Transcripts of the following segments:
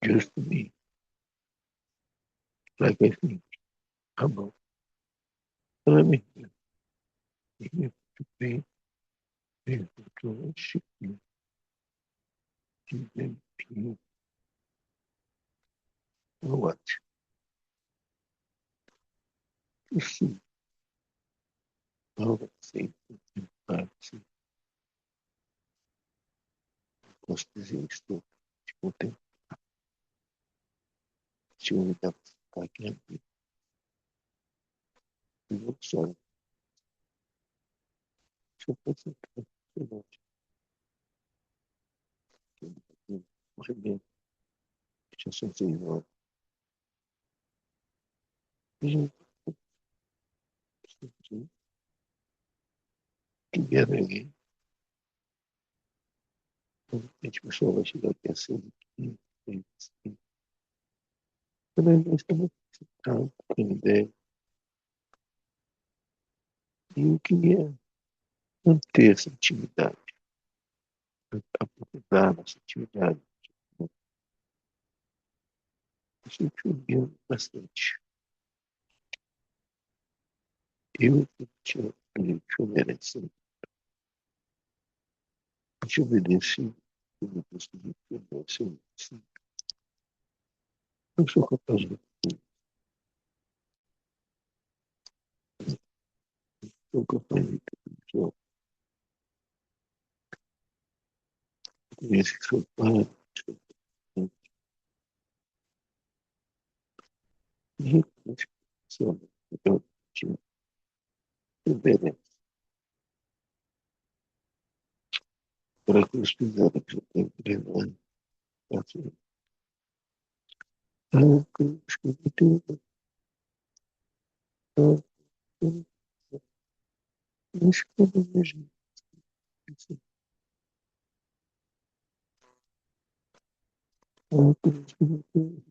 just to me, like I think about me, even to pay to worship you, give them peace. What? To see how the things in parte posso dizer isto, tipo, tem que unidade aqui, não só, deixa eu pensar, eu não tinha morrer, deixa eu só dizer, ó, together again, a gente pessoal vai chegar aqui assim, também nós estamos com ideia, e eu queria manter essa intimidade, aprofundar nossa intimidade, a gente uniu bastante. Eu tinha oferecido, te obedeci, eu consegui obedecer, eu sou capaz de sou capaz de tudo, conheço que sou pai, e reconheço que sou eu tinha obedecido para que os pisaram que eu tenho que levar, assim, a cruz que me deu, a cruz, mas como mesmo, a cruz que me deu,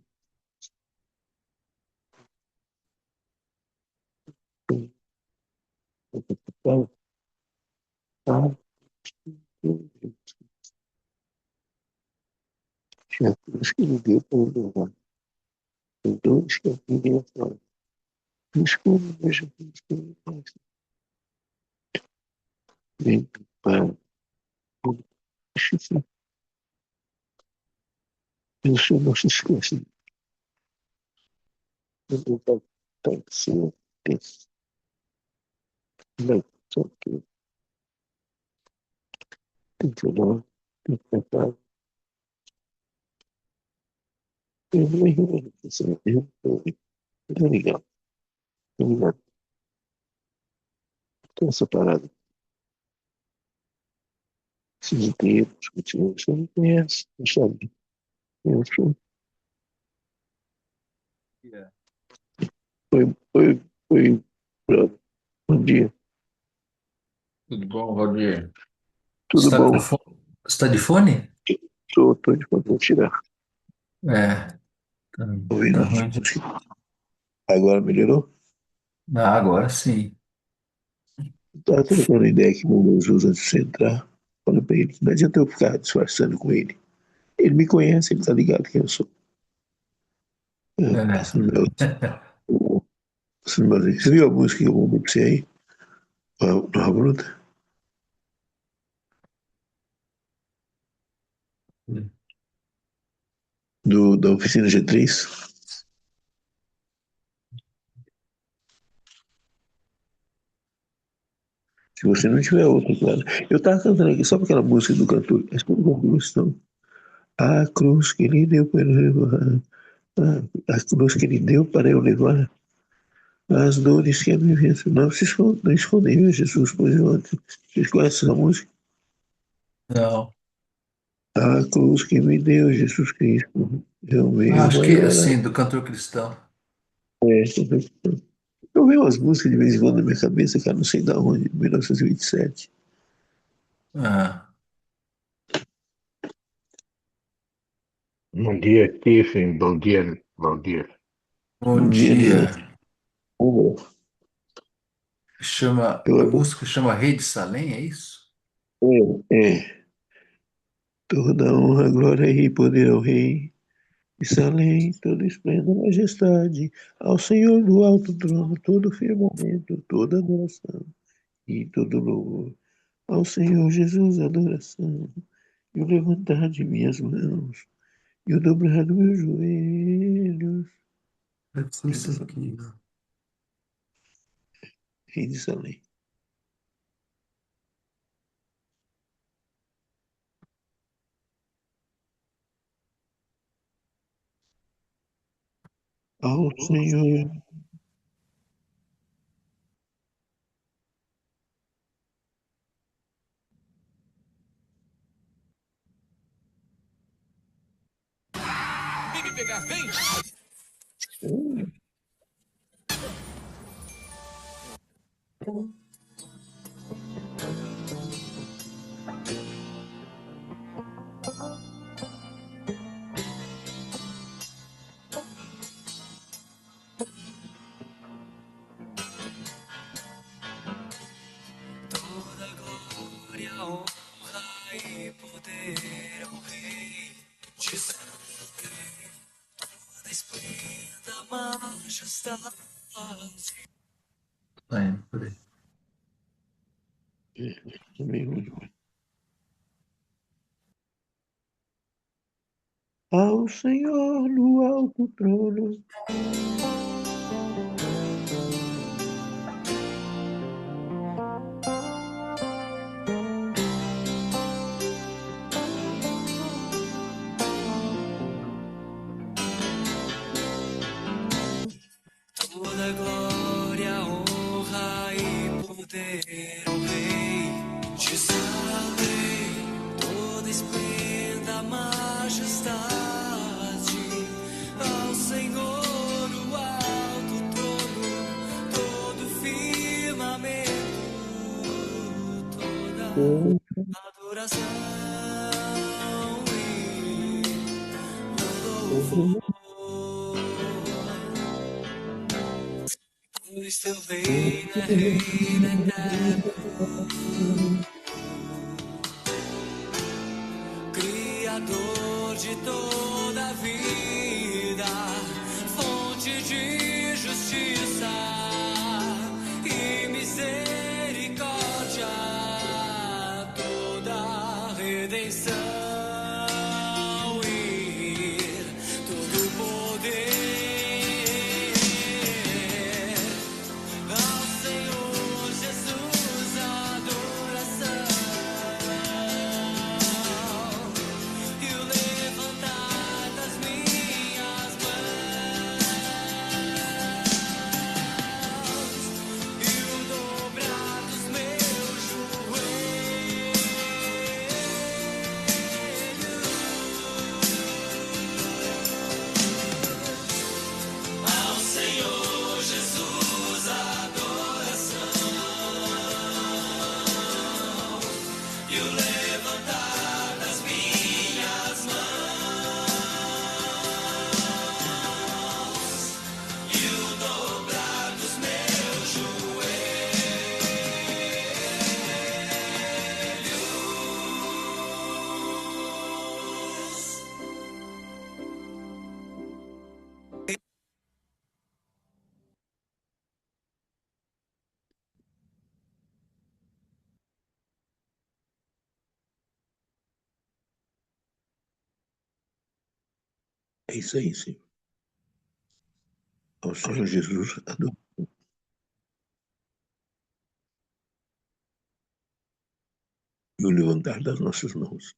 a cruz que me deu para levar. Então, isso que eu queria falar. Mas como mesmo que eu faço, dentro para o chifre, eu só não se esquece. Eu vou estar em cima desse. Não, só que tem que olhar, tem que tentar. Eu não me assim, é legal, é legal. Então, essa parada, esses dedos, você não conhece, não sabe? Eu sou, Yeah. foi, brother. Bom dia, Tudo bom, Valdir? Você tudo está com bom? fone? Você está de fone? Tô de fazer tirar. É, tá, Ouvindo tá a ruim de... música. Agora melhorou? Ah, agora sim. Tava trocando ideia que o meu usa antes de você entrar. Falei pra ele, não adianta eu ficar disfarçando com ele. Ele me conhece, ele tá ligado quem eu sou. É, É. passando meu, passando meu, você viu a música que eu mandei pra você aí? No Bruta? Da oficina G3? Se você não tiver outra, claro. Eu tava cantando aqui só pra aquela música do cantor. Mas como eu gosto, a cruz que ele deu para eu levar. A cruz que ele deu para eu levar. As dores que a minha vida. Não se esconde, não escondeu, Jesus, pois eu. Vocês conhecem essa música? Não. A cruz que me deu Jesus Cristo é o Ah, meu acho que, maior assim, do cantor cristão. amor. Eu vejo umas músicas de vez em quando na minha cabeça, cara, não sei da onde, 1927. Ah, Bom dia, Stephen. Bom dia, bom dia. bom Um dia, né? dia. Chama, a Eu, música chama Rei de Salém, é isso? toda honra, glória e poder ao Rei, Salém, todo esplendor, majestade, ao Senhor do alto trono, todo firmamento, toda adoração e todo louvor. Ao Senhor Jesus, adoração, e o levantar de minhas mãos, e o dobrar dos meus joelhos. Isso aqui. Fim de Salém. Ao Senhor. Vem me pegar, vem! Toda glória, honra e poder ao Rei de Israel, toda esplenda, majestade. Tá indo por aí. Ao Senhor no alto trono. Toda glória, honra e poder ao Rei de Israel, toda esplenda, majestade ao Senhor no alto trono, todo firmamento, toda adoração e louvor. Pois teu reino é reino eterno, Criador de toda a vida, fonte de justiça e misericórdia, toda redenção e todo poder. Ao Senhor Jesus, adoração e o levantar das minhas mãos e o dobrar dos meus joelhos. Ao Senhor Jesus, adoração e o levantar das minhas mãos e o dobrar dos meus joelhos. É isso aí, Senhor. Ao Senhor Jesus, adoração. E o levantar das nossas mãos.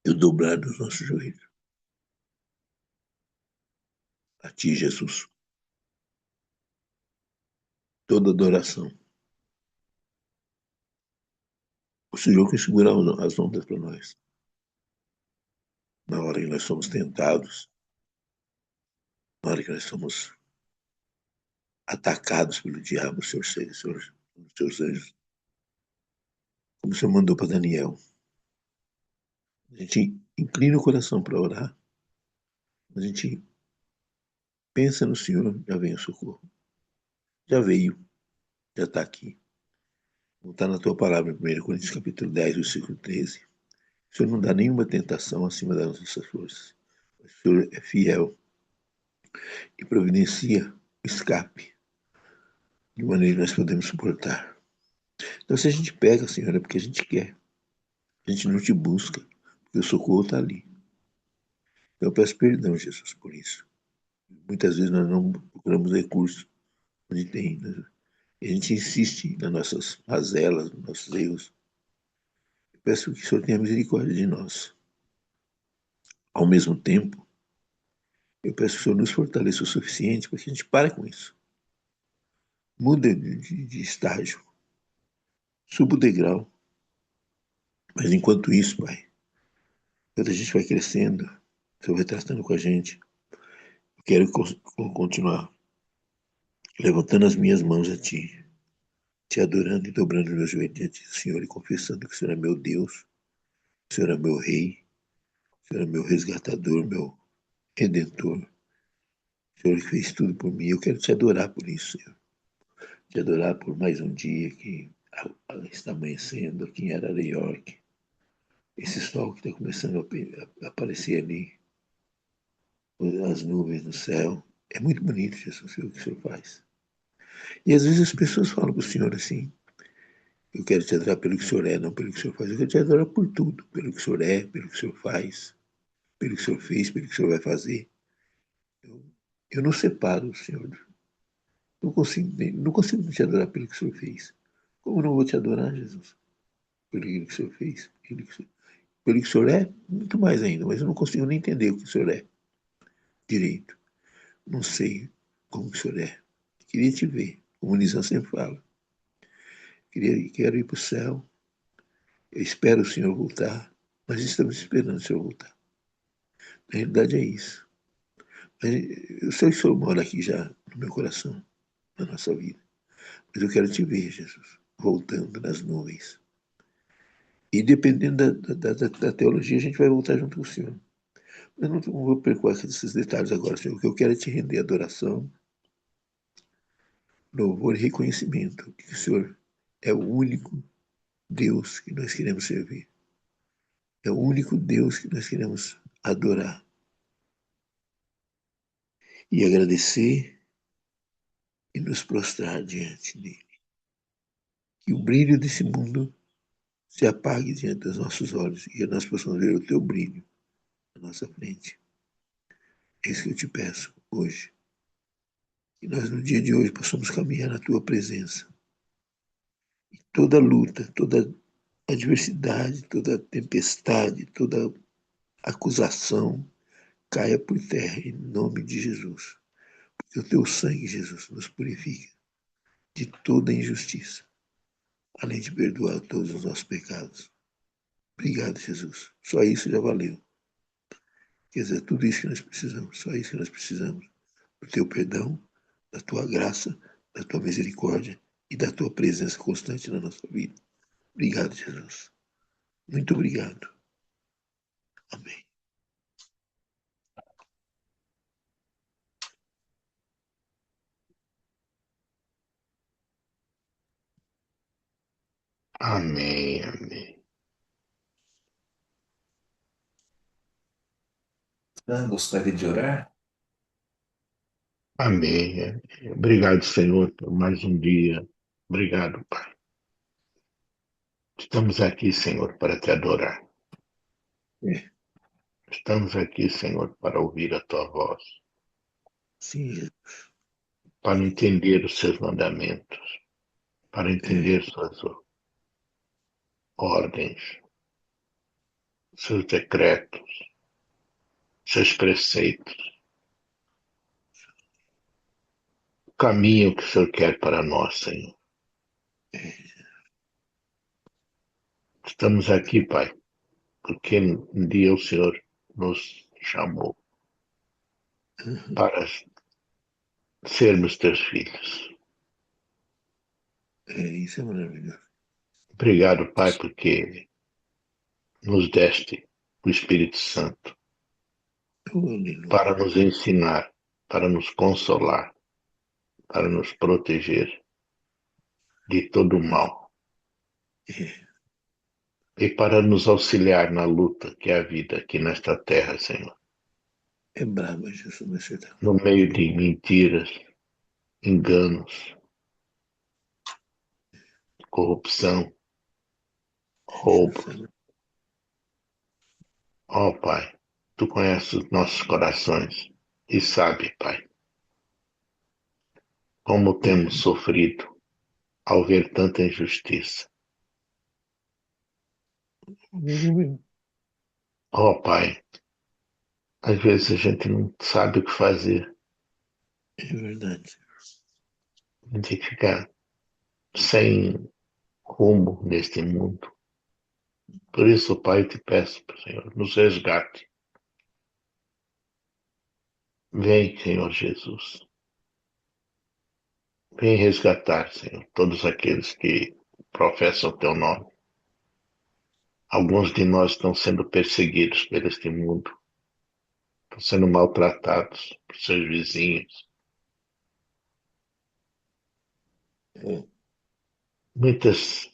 E o dobrar dos nossos joelhos. A Ti, Jesus. Toda adoração. O Senhor que segura as ondas para nós. Na hora que nós somos tentados, na hora que nós somos atacados pelo diabo, pelos seus anjos, como o Senhor mandou para Daniel. A gente inclina o coração para orar, a gente pensa no Senhor, já vem o socorro. Já veio, já está aqui. Não está na tua palavra, em 1 Coríntios capítulo 10, versículo 13. O Senhor não dá nenhuma tentação acima das nossas forças. O Senhor é fiel e providencia o escape de maneira que nós podemos suportar. Então, se a gente pega, Senhor, é porque a gente quer. A gente não te busca, porque o socorro está ali. Então, eu peço perdão, Jesus, por isso. Muitas vezes nós não procuramos recursos onde tem. Né? E a gente insiste nas nossas mazelas, nos nossos erros. Eu peço que o Senhor tenha misericórdia de nós. Ao mesmo tempo, eu peço que o Senhor nos fortaleça o suficiente para que a gente pare com isso. Muda de estágio. Suba o degrau. Mas enquanto isso, Pai, enquanto a gente vai crescendo, o Senhor vai tratando com a gente. Eu quero continuar levantando as minhas mãos a Ti, Te adorando e dobrando meus joelhos diante do Senhor e confessando que o Senhor é meu Deus, o Senhor é meu Rei, o Senhor é meu resgatador, meu Redentor. O Senhor que fez tudo por mim. Eu quero Te adorar por isso, Senhor. Te adorar por mais um dia que está amanhecendo aqui em Araranhoque. Esse sol que está começando a aparecer ali, as nuvens no céu. É muito bonito, Jesus, o que o Senhor faz. E às vezes as pessoas falam para o Senhor assim: eu quero te adorar pelo que o Senhor é, não pelo que o Senhor faz. Eu quero te adorar por tudo, pelo que o Senhor é, pelo que o Senhor faz, pelo que o Senhor fez, pelo que o Senhor vai fazer. Eu, eu não separo o Senhor. Não consigo te adorar pelo que o Senhor fez. Como não vou te adorar, Jesus? Pelo que o Senhor fez, pelo que o Senhor é, muito mais ainda, mas eu não consigo nem entender o que o Senhor é direito. Não sei como o Senhor é. Queria te ver, como o Nizam sempre fala. Quero ir para o céu. Eu espero o Senhor voltar. Nós estamos esperando o Senhor voltar. Na realidade é isso. Mas eu sei que o Senhor mora aqui já no meu coração, na nossa vida. Mas eu quero te ver, Jesus, voltando nas nuvens. E dependendo da teologia, a gente vai voltar junto com o Senhor. Eu não vou percoar esses detalhes agora, Senhor. O que eu quero é te render adoração, louvor e reconhecimento. Que o Senhor é o único Deus que nós queremos servir. É o único Deus que nós queremos adorar. E agradecer e nos prostrar diante dele. Que o brilho desse mundo se apague diante dos nossos olhos e que nós possamos ver o teu brilho na nossa frente. É isso que eu te peço hoje. Que nós no dia de hoje possamos caminhar na tua presença. E toda luta, toda adversidade, toda tempestade, toda acusação caia por terra em nome de Jesus. Porque o teu sangue, Jesus, nos purifica de toda injustiça, além de perdoar todos os nossos pecados. Obrigado, Jesus. Só isso já valeu. Quer dizer, tudo isso que nós precisamos, só isso que nós precisamos. Do teu perdão, da tua graça, da tua misericórdia e da tua presença constante na nossa vida. Obrigado, Jesus. Muito obrigado. Amém. Amém, amém. Gostaria de orar? Amém. Amém. Obrigado, Senhor, por mais um dia. Obrigado, Pai. Estamos aqui, Senhor, para te adorar. É, Estamos aqui, Senhor, para ouvir a tua voz, sim, Jesus. para entender os seus mandamentos, para É, entender suas ordens, seus decretos, seus preceitos, o caminho que o Senhor quer para nós, Senhor. Estamos aqui, Pai, porque um dia o Senhor nos chamou para sermos teus filhos. isso é maravilhoso. Obrigado, Pai, porque nos deste o Espírito Santo Oh, aleluia. para nos ensinar, para nos consolar, para nos proteger de todo o mal É, e para nos auxiliar na luta que é a vida aqui nesta terra, Senhor. É brava, Jesus, mas você tá. no meio de mentiras, enganos, corrupção, roubo. Ó Pai, Tu conheces os nossos corações e sabe, Pai, como temos sofrido ao ver tanta injustiça. Ó Pai, às vezes a gente não sabe o que fazer, É verdade. a gente fica sem rumo neste mundo. Por isso, Pai, eu te peço, Senhor, nos resgate. Vem, Senhor Jesus. Vem resgatar, Senhor, todos aqueles que professam o teu nome. Alguns de nós estão sendo perseguidos por este mundo, estão sendo maltratados por seus vizinhos. É, Muitas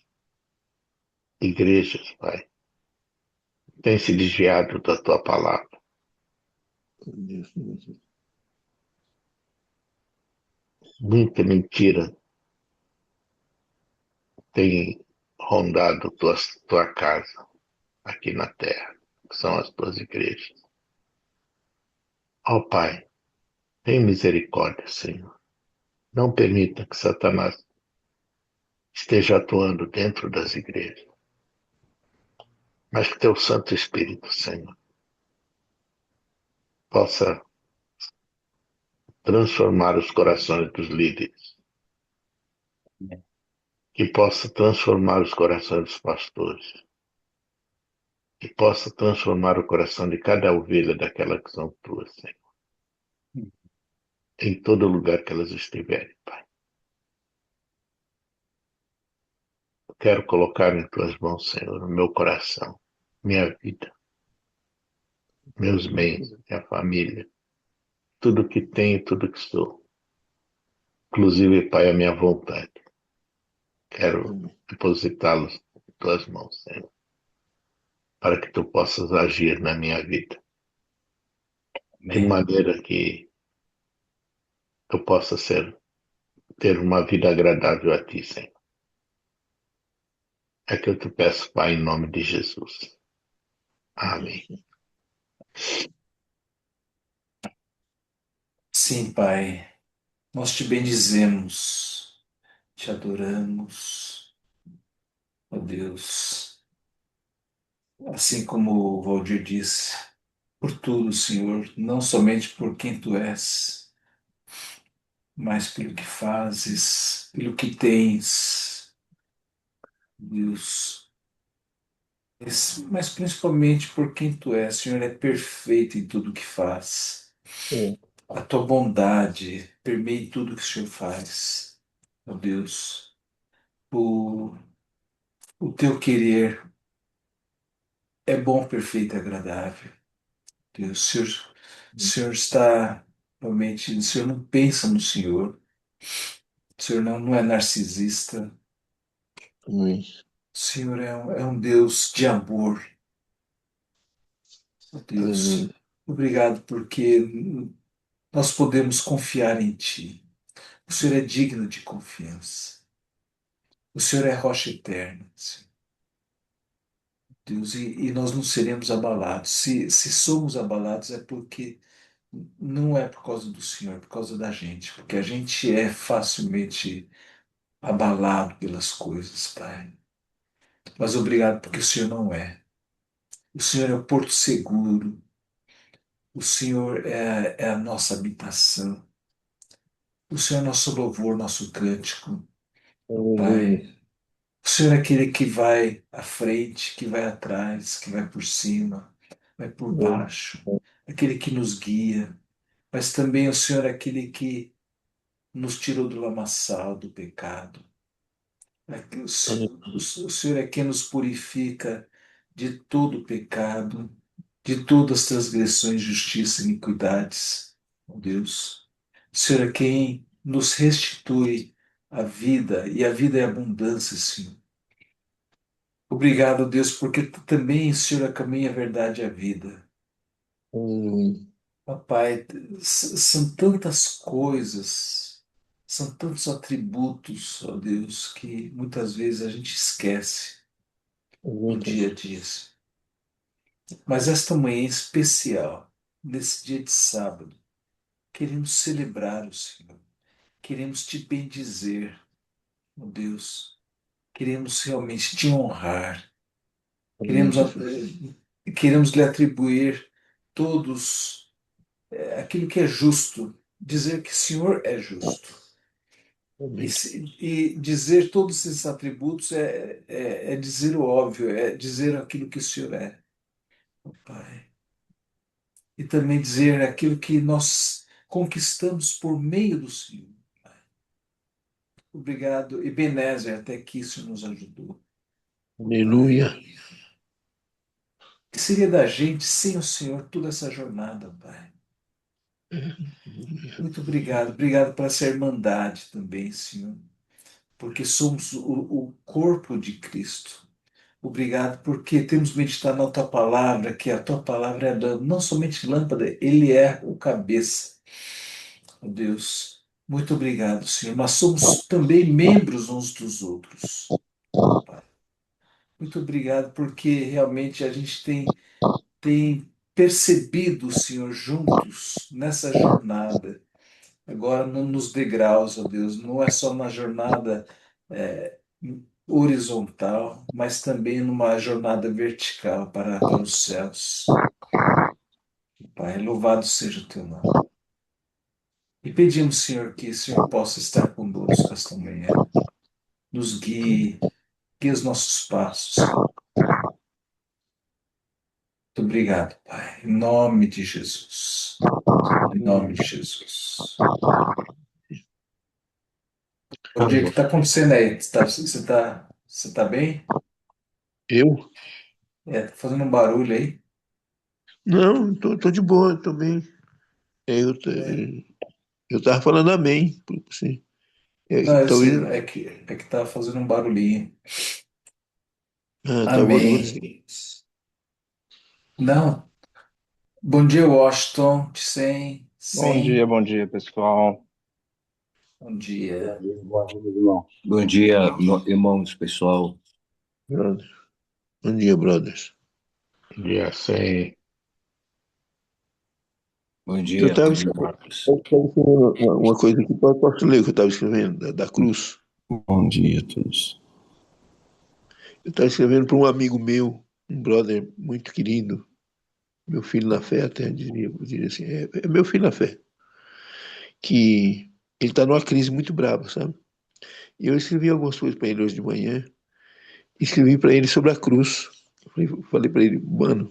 igrejas, Pai, têm se desviado da tua palavra. Deus, Deus. Muita mentira tem rondado tua casa aqui na terra, que são as tuas igrejas. Ó Pai, tem misericórdia, Senhor. Não permita que Satanás esteja atuando dentro das igrejas, mas que teu Santo Espírito, Senhor, possa transformar os corações dos líderes, que possa transformar os corações dos pastores, que possa transformar o coração de cada ovelha daquela que são tuas, Senhor, em todo lugar que elas estiverem, Pai. Eu quero colocar em tuas mãos, Senhor, o meu coração, minha vida, meus bens, minha família, tudo que tenho, tudo que sou. Inclusive, Pai, a minha vontade. Quero depositá-los em tuas mãos, Senhor, para que tu possas agir na minha vida, de Amém. maneira que eu possa ter uma vida agradável a ti, Senhor. É que eu te peço, Pai, em nome de Jesus. Amém. Sim, Pai, nós te bendizemos, te adoramos, ó Deus. Assim como o Valdir disse, por tudo, Senhor, não somente por quem tu és, mas pelo que fazes, pelo que tens, Deus. Mas principalmente por quem tu és, Senhor, é perfeito em tudo que faz. É, A tua bondade permeia tudo que o Senhor faz, ó Deus. O, o teu querer é bom, perfeito e agradável. Deus, o Senhor está realmente, o Senhor não pensa no Senhor, o Senhor não é narcisista, amém. o Senhor é um Deus de amor, ó Aleluia. Deus. Obrigado porque nós podemos confiar em Ti. O Senhor é digno de confiança. O Senhor é rocha eterna, Senhor. Deus, e nós não seremos abalados. Se somos abalados é porque não é por causa do Senhor, é por causa da gente, porque a gente é facilmente abalado pelas coisas, Pai. Mas obrigado porque o Senhor não é. O Senhor é o porto seguro, o Senhor é a nossa habitação, o Senhor é nosso louvor, nosso cântico, Aleluia. Pai. O Senhor é aquele que vai à frente, que vai atrás, que vai por cima, vai por baixo, aquele que nos guia, mas também o Senhor é aquele que nos tirou do lamaçal do pecado. O Senhor é quem nos purifica de todo pecado, de todas as transgressões, justiça e iniquidades, ó Deus. O Senhor é quem nos restitui a vida, e a vida é abundância, Senhor. Obrigado, Deus, porque tu também, Senhor, é o caminho, a verdade e a vida. Aleluia. Papai, são tantas coisas, são tantos atributos, ó Deus, que muitas vezes a gente esquece no dia a Exatamente. dia. Mas esta manhã em especial, nesse dia de sábado, queremos celebrar o Senhor, queremos te bendizer, ó Deus, queremos realmente te honrar, Amém, queremos, Jesus. queremos lhe atribuir todos aquilo que é justo, dizer que o Senhor é justo. E, Amém. e dizer todos esses atributos é dizer o óbvio, é dizer aquilo que o Senhor é, ó Pai. E também dizer aquilo que nós conquistamos por meio do Senhor. Obrigado, Ebenezer, até que isso nos ajudou, ó Pai. Aleluia. O que seria da gente sem o Senhor toda essa jornada, Pai? Muito obrigado. Obrigado por essa irmandade também, Senhor, porque somos o corpo de Cristo. Obrigado porque temos meditado na tua palavra, que a tua palavra é não somente lâmpada, ele é o cabeça. Ó Deus, muito obrigado, Senhor. Mas somos também membros uns dos outros. Pai. Muito obrigado porque realmente a gente tem percebido o Senhor juntos nessa jornada. Agora nos degraus, ó Deus, não é só na jornada é, horizontal, mas também numa jornada vertical para os céus. Pai, louvado seja o teu nome. E pedimos, Senhor, que o Senhor possa estar conosco esta manhã, nos guie os nossos passos, Senhor. Muito obrigado, Pai, em nome de Jesus. Em nome de Jesus. O dia que está acontecendo aí? Você tá bem? Eu? Tá fazendo um barulho aí? Não, tô de boa, tô bem. É, É. eu tava falando amém. Sim. Não, eu Talvez. sei, é que tá fazendo um barulhinho. Ah, tá, Amém. Não. Bom dia, Washington. Sem. Bom dia, pessoal. Bom dia. Bom dia, irmão. Bom dia, irmãos, pessoal. brother. Bom dia, brothers. Dia sem. Bom Eu dia, tava, bom eu dia, Marcos. tava escrevendo uma coisa aqui, posso ler o que eu estava escrevendo, da cruz. Bom dia a todos. Eu estava escrevendo para um amigo meu, um brother muito querido, meu filho na fé, até diria assim, é meu filho na fé, que ele está numa crise muito brava, sabe? E eu escrevi algumas coisas para ele hoje de manhã, escrevi para ele sobre a cruz. Falei para ele, mano,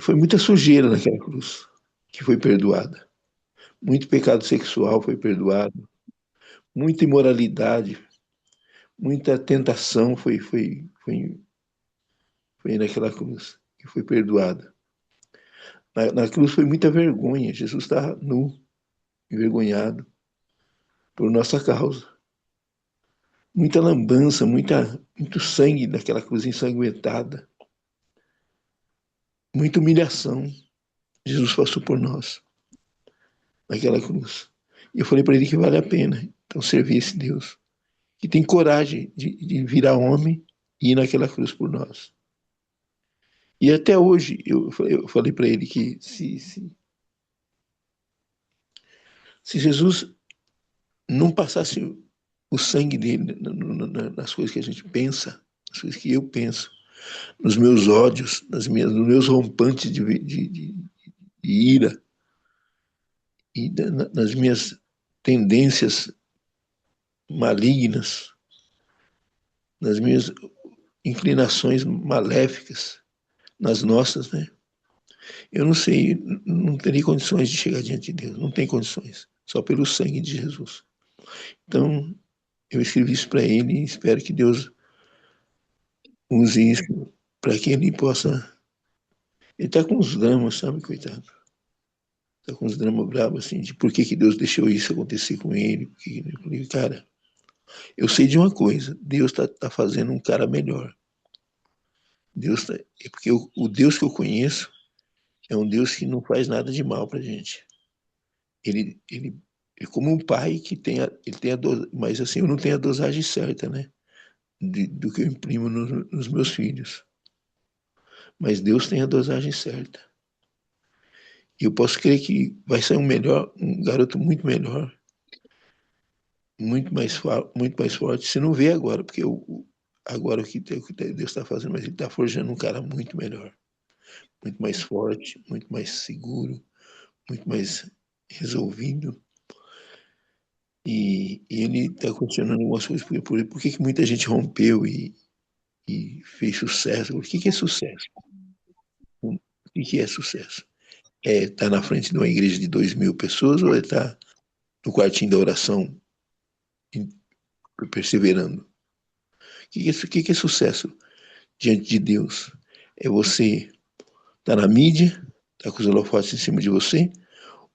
foi muita sujeira naquela cruz que foi perdoada. Muito pecado sexual foi perdoado, muita imoralidade, muita tentação foi naquela cruz que foi perdoada. Na cruz foi muita vergonha. Jesus estava nu, envergonhado por nossa causa. Muita lambança, muito sangue naquela cruz ensanguentada. Muita humilhação. Jesus passou por nós naquela cruz. E eu falei para ele que vale a pena então servir esse Deus que tem coragem de virar homem e ir naquela cruz por nós. E até hoje eu falei para ele que se Jesus não passasse o sangue dele nas coisas que a gente pensa, nas coisas que eu penso, nos meus ódios, nos meus rompantes de ira e nas minhas tendências malignas, nas minhas inclinações maléficas, nas nossas, né? Eu não sei, não teria condições de chegar diante de Deus, não tem condições, só pelo sangue de Jesus. Então, eu escrevi isso para ele e espero que Deus use isso para que ele possa. Ele está com uns dramas, sabe, coitado? Está com uns dramas bravos, assim, de por que Deus deixou isso acontecer com ele. Porque, eu falei, cara, eu sei de uma coisa: Deus está fazendo um cara melhor. Deus tá, é porque o Deus que eu conheço é um Deus que não faz nada de mal para a gente. Ele é como um pai que ele tem a dosagem, mas assim, eu não tenho a dosagem certa, né? Do que eu imprimo nos meus filhos. Mas Deus tem a dosagem certa. E eu posso crer que vai sair um garoto muito melhor, muito mais forte. Você não vê agora, porque agora o que Deus está fazendo, mas ele está forjando um cara muito melhor, muito mais forte, muito mais seguro, muito mais resolvido. E ele está questionando algumas coisas. Por que muita gente rompeu e fez sucesso? O que é sucesso? O que é sucesso? É estar na frente de uma igreja de 2.000 pessoas ou é estar no quartinho da oração perseverando? O que é sucesso diante de Deus? É você estar na mídia, estar com os holofotes em cima de você,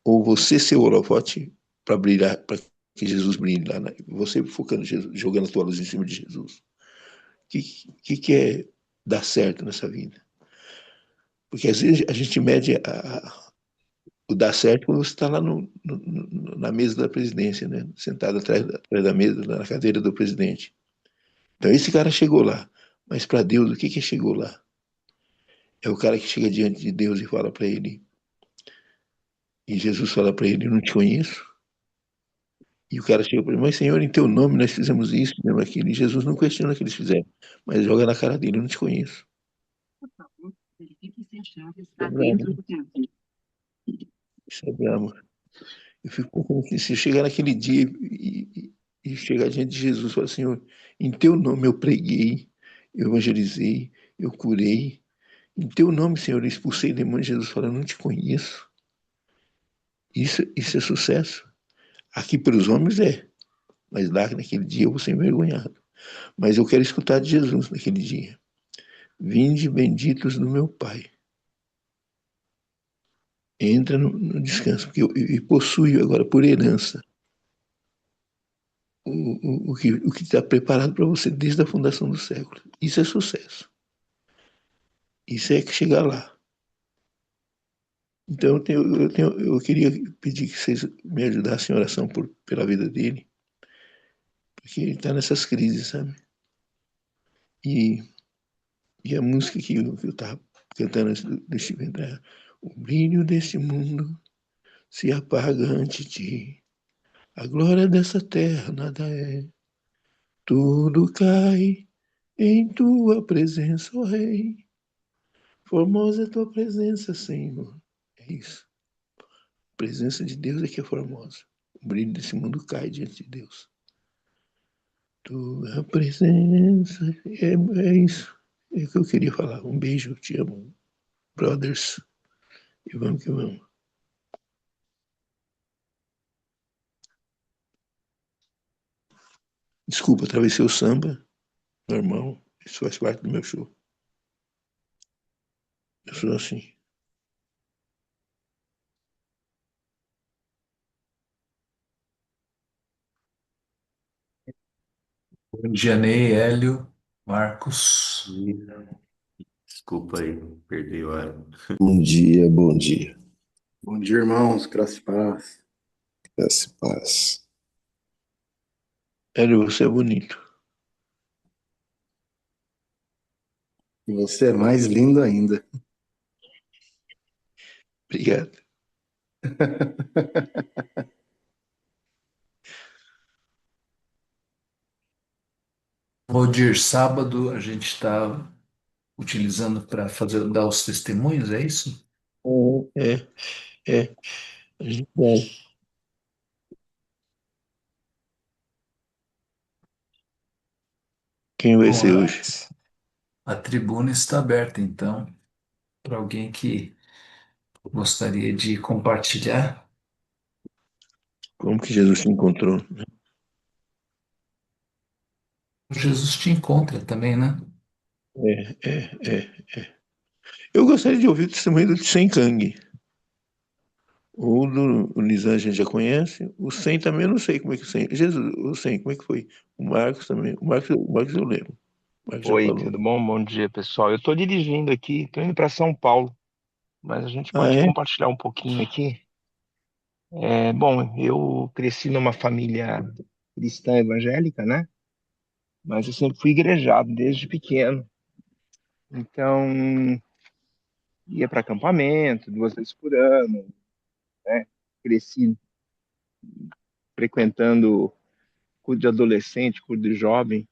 ou você ser o holofote para brilhar, para que Jesus brilhe lá, você focando Jesus, jogando a tua luz em cima de Jesus. O que é dar certo nessa vida? Porque às vezes a gente mede o dar certo quando você está lá na mesa da presidência, né? Sentado atrás da mesa, na cadeira do presidente. Então esse cara chegou lá. Mas para Deus, o que é chegou lá? É o cara que chega diante de Deus e fala para ele, e Jesus fala para ele, eu não te conheço. E o cara chega para ele, mas Senhor, em teu nome nós fizemos isso, fizemos aquilo. E Jesus não questiona o que eles fizeram, mas joga na cara dele, eu não te conheço. Isso é brabo. Isso é brabo. Eu fico pensando que se eu chegar naquele dia e chegar diante de Jesus e falar, Senhor, em teu nome eu preguei, eu evangelizei, eu curei. Em teu nome, Senhor, eu expulsei demônios. Jesus fala, eu não te conheço. Isso é sucesso. Aqui pelos homens é, mas lá naquele dia eu vou ser envergonhado. Mas eu quero escutar de Jesus naquele dia. Vinde benditos do meu Pai. Entra no descanso, porque eu possuo agora por herança o que está preparado para você desde a fundação do século. Isso é sucesso. Isso é que chegar lá. Então eu queria pedir que vocês me ajudassem em oração pela vida dele, porque ele está nessas crises, sabe? E, e a música que eu estava cantando antes do Steven entrar, o brilho deste mundo se apaga ante ti, a glória dessa terra nada é, tudo cai em tua presença, ó Rei. Formosa é a tua presença, Senhor. É isso. A presença de Deus é que é formosa. O brilho desse mundo cai diante de Deus. Tua presença. É isso. É o que eu queria falar. Um beijo, eu te amo, brothers. E vamos que vamos. Desculpa, atravessei o samba. Normal. Isso faz parte do meu show. Eu sou assim. Bom dia, Ney, Hélio, Marcos. Desculpa aí, perdi o ar. Bom dia, bom dia. Bom dia, irmãos. Graça e paz. Graça e paz. Hélio, você é bonito. E você é mais lindo ainda. Obrigado. Valdir, sábado a gente está utilizando para dar os testemunhos, é isso? É. A gente vai. Quem vai Bom, ser hoje? a tribuna está aberta, então, para alguém que gostaria de compartilhar. Como que Jesus te encontrou? Jesus te encontra também, né? É. Eu gostaria de ouvir o testemunho do Sem Kang. O Nizam a gente já conhece. O Sem também eu não sei como é que o Sem. Jesus, o Sem, como é que foi? O Marcos também. O Marcos eu lembro. O Marcos já Oi, falou. tudo bom? Bom dia, pessoal. Eu estou dirigindo aqui, estou indo para São Paulo, mas a gente Ah, pode é? compartilhar um pouquinho aqui. Bom, eu cresci numa família cristã evangélica, né? Mas eu sempre fui igrejado desde pequeno. Então, ia para acampamento 2 vezes por ano, né? Cresci frequentando culto de adolescente, culto de jovem,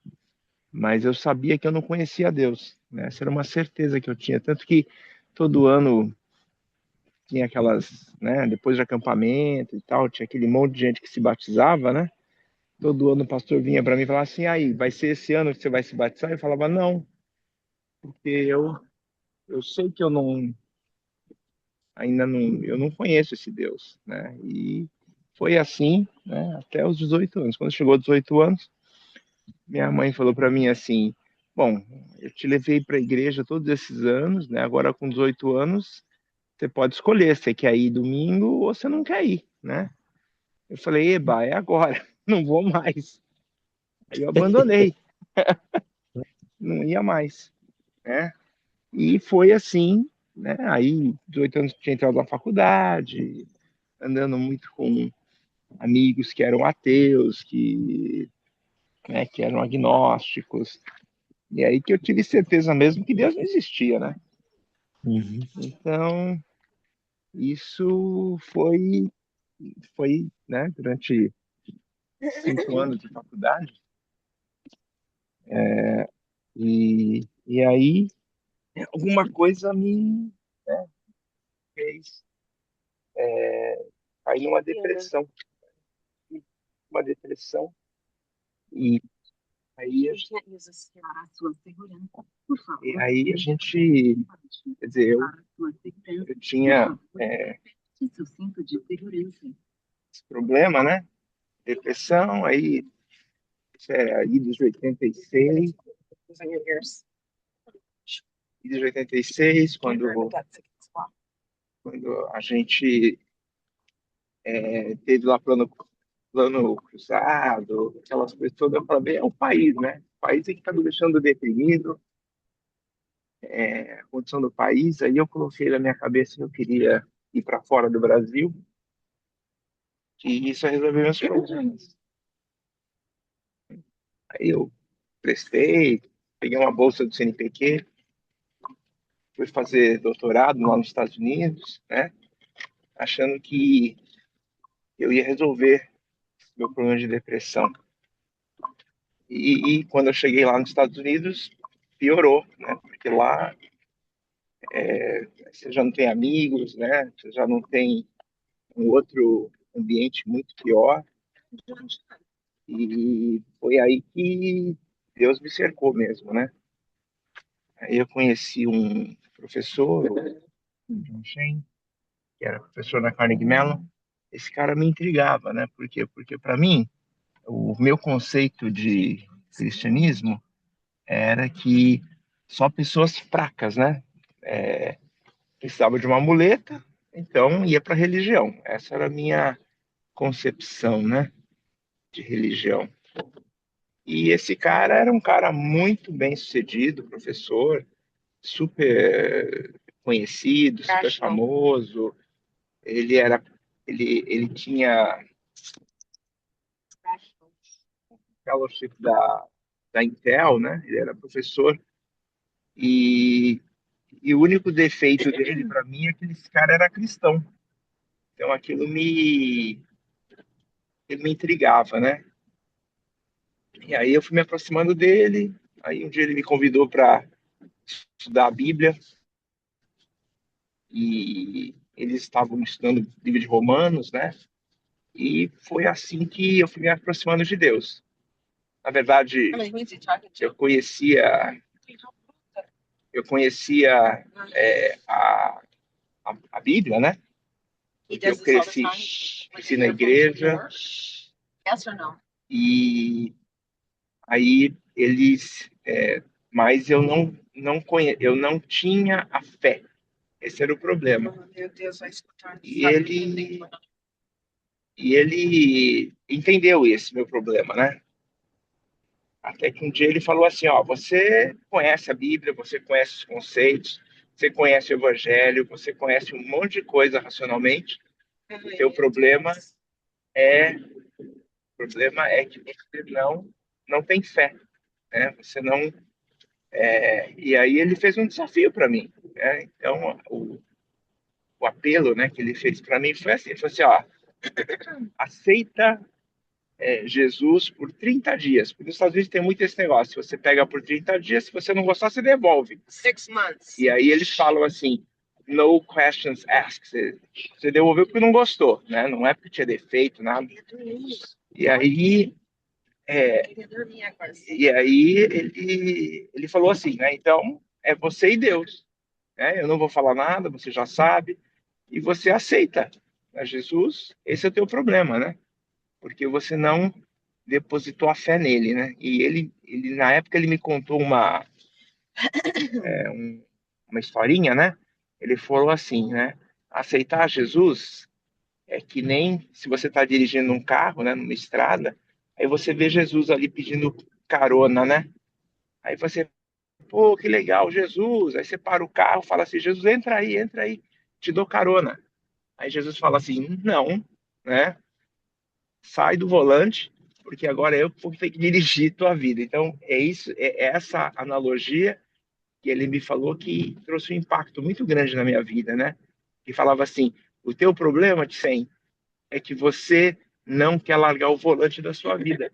mas eu sabia que eu não conhecia Deus, né? Essa era uma certeza que eu tinha, tanto que todo ano tinha aquelas, né, depois de acampamento e tal, tinha aquele monte de gente que se batizava, né? Todo ano o pastor vinha para mim e falava assim: aí, vai ser esse ano que você vai se batizar? Eu falava: não, porque eu sei que eu não, ainda não, eu não conheço esse Deus, né? E foi assim, né, até os 18 anos. Quando chegou aos 18 anos, minha mãe falou para mim assim: bom, eu te levei para a igreja todos esses anos, né? Agora com 18 anos, você pode escolher, você quer ir domingo ou você não quer ir, né? Eu falei: eba, é agora, não vou mais. Aí eu abandonei, não ia mais, né? E foi assim, né? Aí, 18 anos, tinha entrado na faculdade, andando muito com amigos que eram ateus, né, que eram agnósticos. E aí que eu tive certeza mesmo que Deus não existia, né? Uhum. Então, isso foi, né, durante 5 anos de faculdade. E aí, alguma coisa me, né, fez cair numa depressão. Uma depressão. E aí, e aí a gente, quer dizer, eu tinha esse problema, né? Depressão, aí, aí dos 86, quando a gente teve lá plano cruzado, aquelas coisas todas, eu falei, é o país, né? O país é que está me deixando deprimido, a condição do país. Aí eu coloquei na minha cabeça que eu queria ir para fora do Brasil, que isso ia resolver meus problemas. Aí eu prestei, peguei uma bolsa do CNPq, fui fazer doutorado lá nos Estados Unidos, né? Achando que eu ia resolver meu problema de depressão. E quando eu cheguei lá nos Estados Unidos, piorou, né? Porque lá você já não tem amigos, né? Você já não tem um outro ambiente muito pior. E foi aí que Deus me cercou mesmo, né? Aí eu conheci um professor, o John Shane, que era professor na Carnegie Mellon. Esse cara me intrigava, né? Por quê? Porque para mim, o meu conceito de cristianismo era que só pessoas fracas, né? Precisava de uma muleta, então ia para a religião. Essa era a minha concepção, né? De religião. E esse cara era um cara muito bem sucedido, professor, super conhecido, super famoso. Ele era, ele tinha fellowship da Intel, né? Ele era professor e, e o único defeito dele para mim é que esse cara era cristão. Então aquilo ele me intrigava, né? E aí eu fui me aproximando dele. Aí um dia ele me convidou para estudar a Bíblia e eles estavam estudando o livro de Romanos, né? E foi assim que eu fui me aproximando de Deus. Na verdade, eu conhecia, eu conhecia a Bíblia, né? Eu cresci na igreja e aí eles, mas eu não tinha a fé. Esse era o problema. E ele entendeu esse meu problema, né? Até que um dia ele falou assim, ó, você conhece a Bíblia, você conhece os conceitos, Você conhece o evangelho, você conhece um monte de coisa racionalmente. O teu é, problema é que você não tem fé, né? Você não. E aí ele fez um desafio para mim, né? Então o apelo, né, que ele fez para mim foi assim, ele falou assim, ó, aceita Jesus por 30 dias. Porque nos Estados Unidos tem muito esse negócio. Você pega por 30 dias, se você não gostar, você devolve. 6 months. E aí eles falam assim, no questions asked. Você devolveu porque não gostou, né? Não é porque tinha defeito, nada. E aí, ele falou assim, né? Então, é você e Deus. Né? Eu não vou falar nada, você já sabe. E você aceita, né? Jesus, esse é o teu problema, né? Porque você não depositou a fé nele, né? E ele na época, ele me contou uma historinha, né? Ele falou assim, né? Aceitar Jesus é que nem se você está dirigindo um carro, né? Numa estrada, aí você vê Jesus ali pedindo carona, né? Aí você, pô, que legal, Jesus. Aí você para o carro, fala assim, Jesus, entra aí, te dou carona. Aí Jesus fala assim, não, né? Sai do volante, porque agora eu vou ter que dirigir tua vida. Então, é isso, é essa analogia que ele me falou que trouxe um impacto muito grande na minha vida, né? Que falava assim, o teu problema, Tsen, é que você não quer largar o volante da sua vida,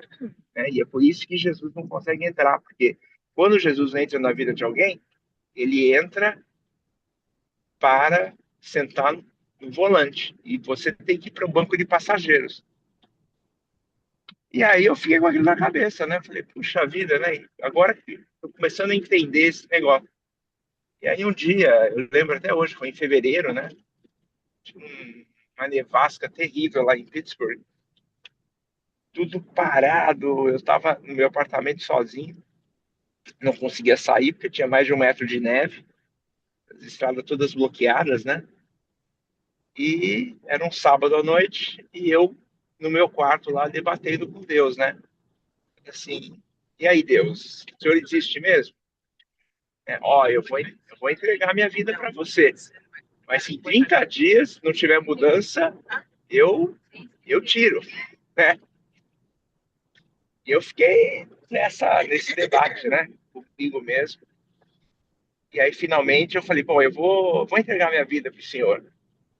né? E é por isso que Jesus não consegue entrar, porque quando Jesus entra na vida de alguém, ele entra para sentar no volante, e você tem que ir para o banco de passageiros. E aí eu fiquei com aquilo na cabeça, né? Falei, puxa vida, né? Agora que estou começando a entender esse negócio. E aí um dia, eu lembro até hoje, foi em fevereiro, né? Tinha uma nevasca terrível lá em Pittsburgh. Tudo parado. Eu estava no meu apartamento sozinho. Não conseguia sair porque tinha mais de 1 metro de neve. As estradas todas bloqueadas, né? E era um sábado à noite e eu no meu quarto lá debatendo com Deus, né? Assim, e aí, Deus, o senhor existe mesmo? Ó, eu vou entregar minha vida para você. Mas se em 30 dias não tiver mudança, eu tiro, né? E eu fiquei nesse debate, né? Comigo mesmo. E aí, finalmente, eu falei, bom, eu vou entregar minha vida para o senhor,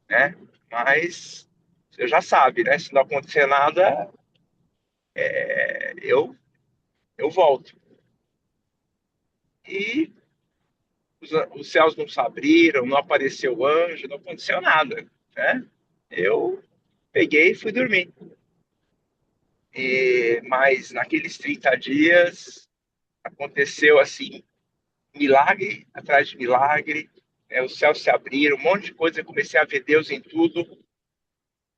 né? Mas você já sabe, né? Se não acontecer nada, eu volto. E os céus não se abriram, não apareceu o anjo, não aconteceu nada, né? Eu peguei e fui dormir. Mas naqueles 30 dias aconteceu assim, milagre atrás de milagre, né? Os céus se abriram, um monte de coisa, eu comecei a ver Deus em tudo,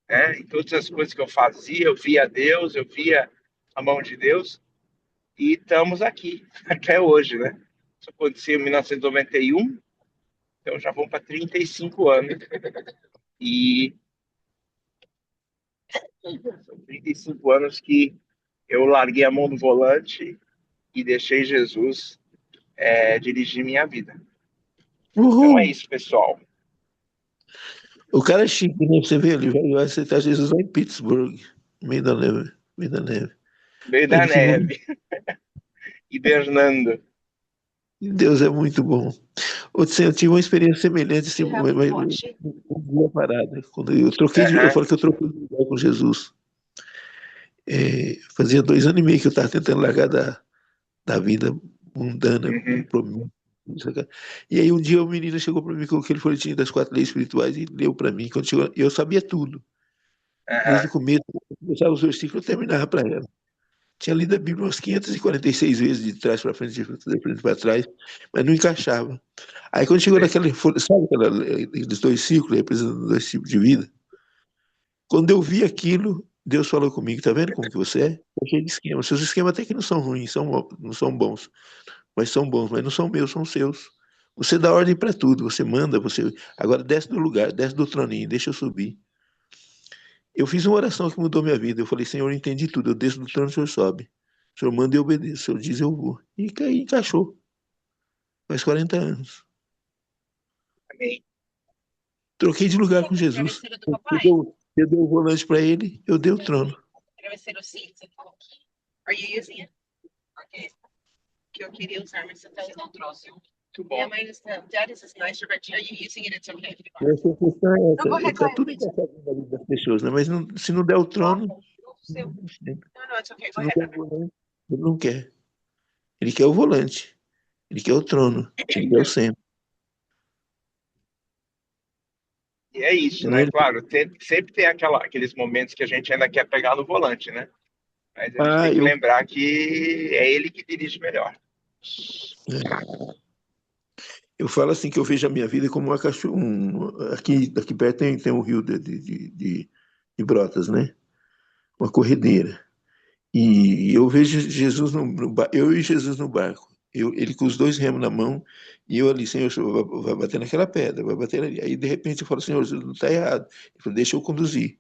né? Em todas as coisas que eu fazia, eu via Deus, eu via a mão de Deus, e estamos aqui até hoje, né? Isso aconteceu em 1991, então já vão para 35 anos. E são 35 anos que eu larguei a mão do volante e deixei Jesus dirigir minha vida. Então é Uhul. isso, pessoal. O cara é chique, né? Você vê, ele vai aceitar Jesus lá em Pittsburgh, no meio da neve. Meio da neve. Meio Mas da enfim, neve. Hibernando. Deus é muito bom. Assim, eu tive uma experiência semelhante, assim, mas um dia parada. Quando eu Uhum. falo que eu troquei de lugar com Jesus. Fazia 2 anos e meio que eu estava tentando largar da vida mundana, Uhum. compromisso. E aí um dia o menino chegou para mim com aquele folhetinho das 4 leis espirituais e leu para mim. Quando chegou, eu sabia tudo. Desde o Uhum. começo, eu começava os versículos, eu terminava para ela. Tinha lido a Bíblia umas 546 vezes, de trás para frente, de frente para trás, mas não encaixava. Aí quando chegou naquela folha, sabe aqueles 2 círculos representando 2 tipos de vida? Quando eu vi aquilo, Deus falou comigo, tá vendo como que você é? Tô cheio de esquema. Seus esquemas até que não são ruins, não são bons, mas não são meus, são seus. Você dá ordem para tudo, você manda, agora desce do lugar, desce do troninho, deixa eu subir. Eu fiz uma oração que mudou minha vida. Eu falei, Senhor, eu entendi tudo. Eu desço do trono, o Senhor sobe. O Senhor manda e eu obedeço. O Senhor diz, eu vou. E encaixou. Faz 40 anos. Troquei de lugar com Jesus. Eu dei o volante para ele, eu dei o trono. Que eu queria usar, mas você não trouxe. Muito bom. Essa questão é essa. Está tudo encaixado na vida das pessoas, né? Mas se não der o trono, se não der o volante, ele não quer. Ele quer o volante. Ele quer o trono. Ele quer o centro. E é isso, né? Claro, sempre tem aqueles momentos que a gente ainda quer pegar no volante, né? Mas a gente tem que lembrar que é ele que dirige melhor. Eu falo assim que eu vejo a minha vida como uma cachorro. Aqui perto tem um rio de Brotas, né? Uma corredeira. E eu vejo Jesus eu e Jesus no barco. Ele com os dois remos na mão e eu ali, Senhor, vai bater naquela pedra, vai bater ali. Aí de repente eu falo, Senhor, isso não está errado. Ele falou, deixa eu conduzir.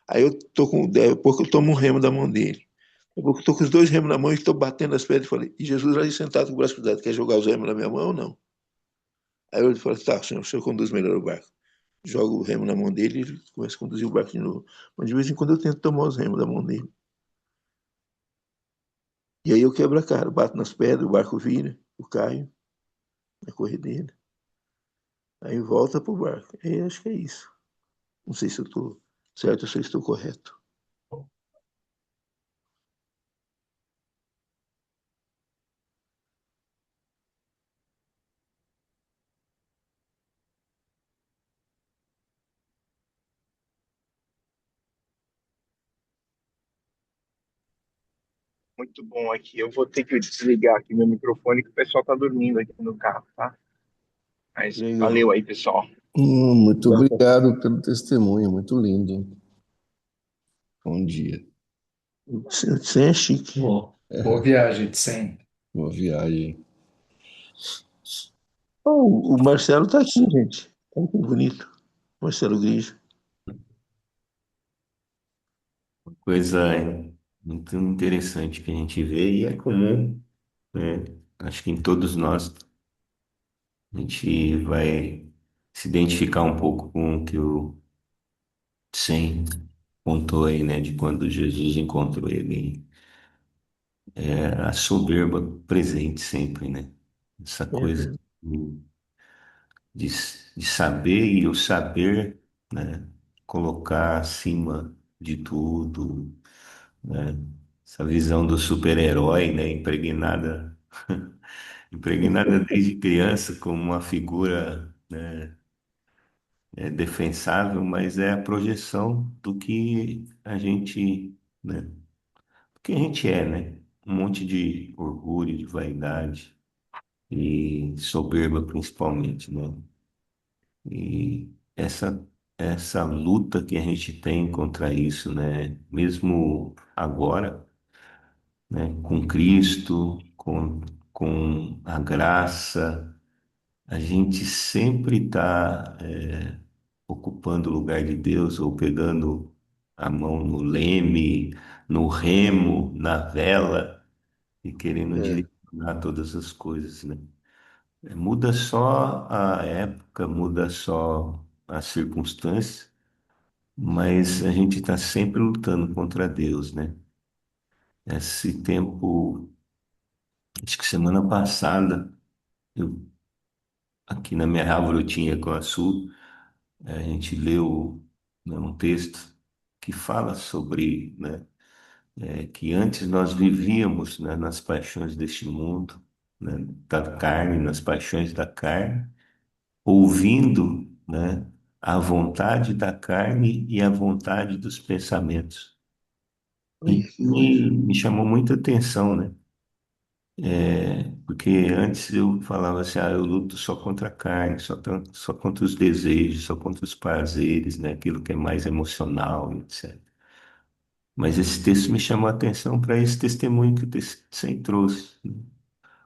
Aí eu tô daí a pouco eu tomo um remo da mão dele. Daqui a pouco eu tô com os dois remos na mão e estou batendo as pedras e falei, e Jesus ali sentado com o braço cruzado, quer jogar os remos na minha mão ou não? Aí eu falei, tá, Senhor, o senhor conduz melhor o barco. Jogo o remo na mão dele e ele começa a conduzir o barco de novo. Mas de vez em quando eu tento tomar os remos da mão dele. E aí eu quebro a cara, bato nas pedras, o barco vira, eu caio na corredeira. Aí volta pro barco. Aí acho que é isso. Não sei se eu estou certo ou se eu estou correto. Muito bom aqui. Eu vou ter que desligar aqui meu microfone, que o pessoal tá dormindo aqui no carro, tá? Mas Legal. valeu aí, pessoal. Muito obrigado pelo testemunho, muito lindo. Bom dia. Sem é chique. Boa viagem de 100. Boa viagem. Oh, o Marcelo tá aqui, gente. Olha que bonito. Marcelo Grigio. Coisa muito interessante que a gente vê e é comum, né? Acho que em todos nós a gente vai se identificar um pouco com o que o Sem contou aí, né? De quando Jesus encontrou ele. É a soberba presente sempre, né? Essa coisa de, de saber e o saber, né? Colocar acima de tudo, né? Essa visão do super-herói, né? Impregnada desde criança como uma figura, né? Defensável, mas é a projeção do que a gente, né? Do que a gente é, né? Um monte de orgulho, de vaidade e soberba principalmente, né? E essa luta que a gente tem contra isso, né? Mesmo agora, né? Com Cristo, com a graça, a gente sempre está ocupando o lugar de Deus ou pegando a mão no leme, no remo, na vela e querendo direcionar todas as coisas, né? Muda só a época, muda só as circunstâncias, mas a gente está sempre lutando contra Deus, né? Esse tempo, acho que semana passada, eu, aqui na minha árvore eu tinha com a Sul, a gente leu, né, um texto que fala sobre, né, que antes nós vivíamos, né, nas paixões deste mundo, né, da carne, nas paixões da carne, ouvindo, né, a vontade da carne e a vontade dos pensamentos. E me chamou muita atenção, né? Porque antes eu falava assim, eu luto só contra a carne, só contra os desejos, só contra os prazeres, né? Aquilo que é mais emocional, etc. Mas esse texto me chamou a atenção para esse testemunho que o texto sempre trouxe, né?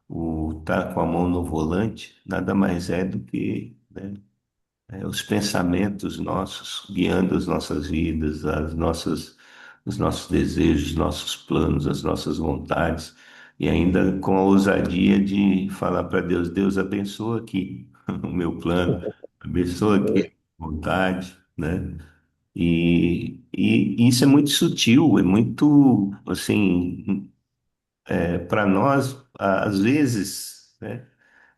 O estar com a mão no volante nada mais é do que, né, os pensamentos nossos guiando as nossas vidas, os nossos desejos, nossos planos, as nossas vontades, e ainda com a ousadia de falar para Deus, Deus abençoa aqui o meu plano, Abençoa aqui Oi. a vontade, né? E isso é muito sutil, é muito, assim, para nós, às vezes, né,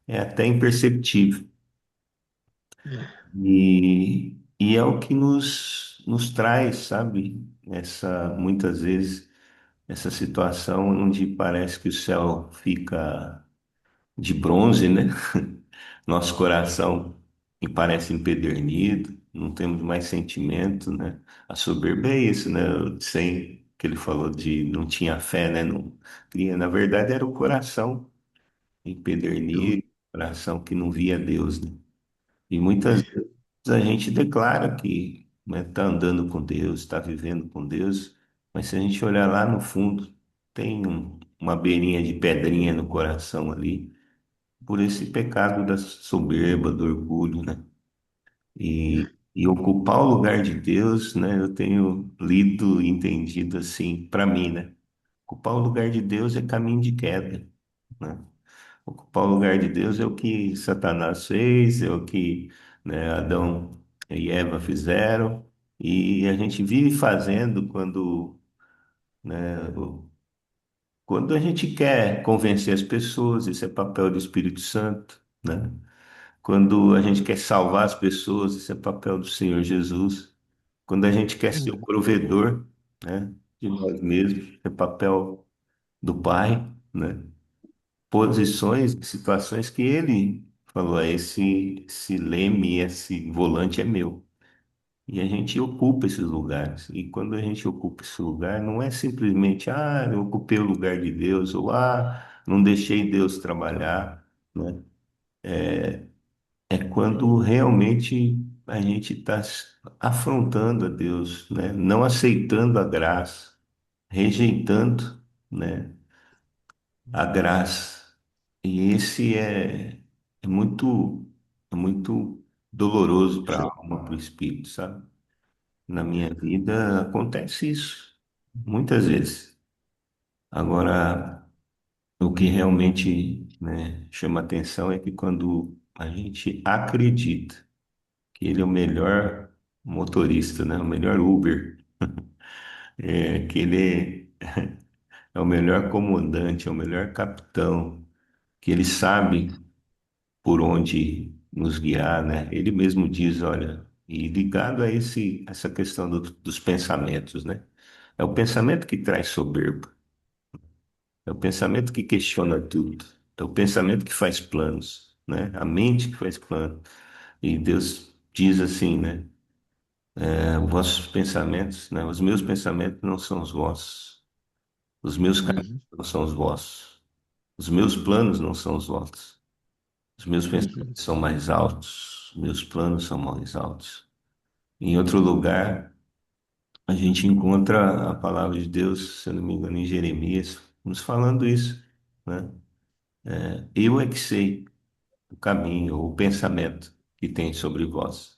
é até imperceptível. E é o que nos traz, sabe, muitas vezes, essa situação onde parece que o céu fica de bronze, né? Nosso coração e parece empedernido, não temos mais sentimento, né? A soberba é isso, né? Sem que ele falou de não tinha fé, né? Não cria. Na verdade, era o coração empedernido, coração que não via Deus, né? E muitas vezes a gente declara que está andando com Deus, está vivendo com Deus, mas se a gente olhar lá no fundo, tem uma beirinha de pedrinha no coração ali por esse pecado da soberba, do orgulho, né? E ocupar o lugar de Deus, né? Eu tenho lido e entendido assim, para mim, né? Ocupar o lugar de Deus é caminho de queda, né? Ocupar o lugar de Deus é o que Satanás fez, é o que, né, Adão e Eva fizeram, e a gente vive fazendo quando a gente quer convencer as pessoas, esse é papel do Espírito Santo, né? Quando a gente quer salvar as pessoas, esse é papel do Senhor Jesus. Quando a gente quer ser o provedor, né, de nós mesmos, é papel do Pai, né? Posições, situações que Ele falou, esse leme, esse volante é meu. E a gente ocupa esses lugares. E quando a gente ocupa esse lugar, não é simplesmente, eu ocupei o lugar de Deus, ou não deixei Deus trabalhar, né? É quando realmente a gente está afrontando a Deus, né? Não aceitando a graça, rejeitando, né, a graça. E esse é muito doloroso para a alma, para o espírito, sabe? Na minha vida acontece isso, muitas vezes. Agora, o que realmente, né, chama atenção é que quando a gente acredita que ele é o melhor motorista, né? O melhor Uber, que ele é o melhor comandante, é o melhor capitão, que ele sabe por onde nos guiar, né? Ele mesmo diz, olha, e ligado a essa questão dos pensamentos, né? É o pensamento que traz soberba, é o pensamento que questiona tudo, é o pensamento que faz planos, né? A mente que faz planos. E Deus diz assim, né? Os vossos pensamentos, né? Os meus pensamentos não são os vossos. Os meus caminhos Uhum. não são os vossos. Os meus planos não são os vossos. Os meus Uhum. pensamentos são mais altos. Os meus planos são mais altos. Em outro lugar, a gente encontra a palavra de Deus, se eu não me engano, em Jeremias, nos falando isso, né? Eu é que sei o caminho, o pensamento que tem sobre vós.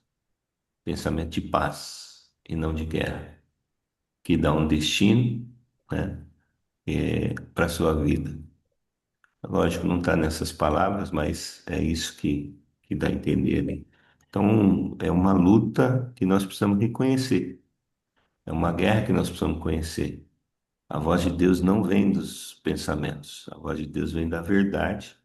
Pensamento de paz e não de guerra, que dá um destino, né, para a sua vida. Lógico, não está nessas palavras, mas é isso que dá a entender, né? Então, é uma luta que nós precisamos reconhecer. É uma guerra que nós precisamos conhecer. A voz de Deus não vem dos pensamentos. A voz de Deus vem da verdade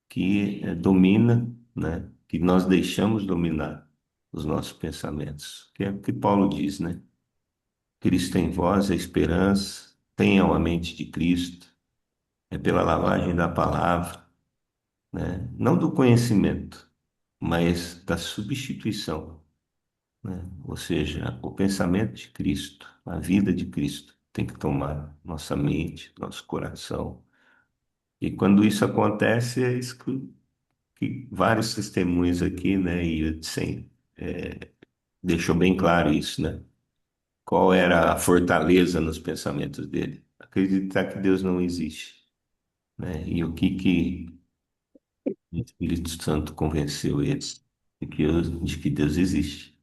que domina, né? Que nós deixamos dominar os nossos pensamentos. Que é o que Paulo diz, né? Cristo em vós, a esperança. Tenham a mente de Cristo. É pela lavagem da palavra, né? Não do conhecimento, mas da substituição, né? Ou seja, o pensamento de Cristo, a vida de Cristo tem que tomar nossa mente, nosso coração. E quando isso acontece, é isso que vários testemunhos aqui, né, e o Hudson, deixou bem claro isso, né? Qual era a fortaleza nos pensamentos dele? Acreditar que Deus não existe, né? E o que o Espírito Santo convenceu ele de que Deus existe.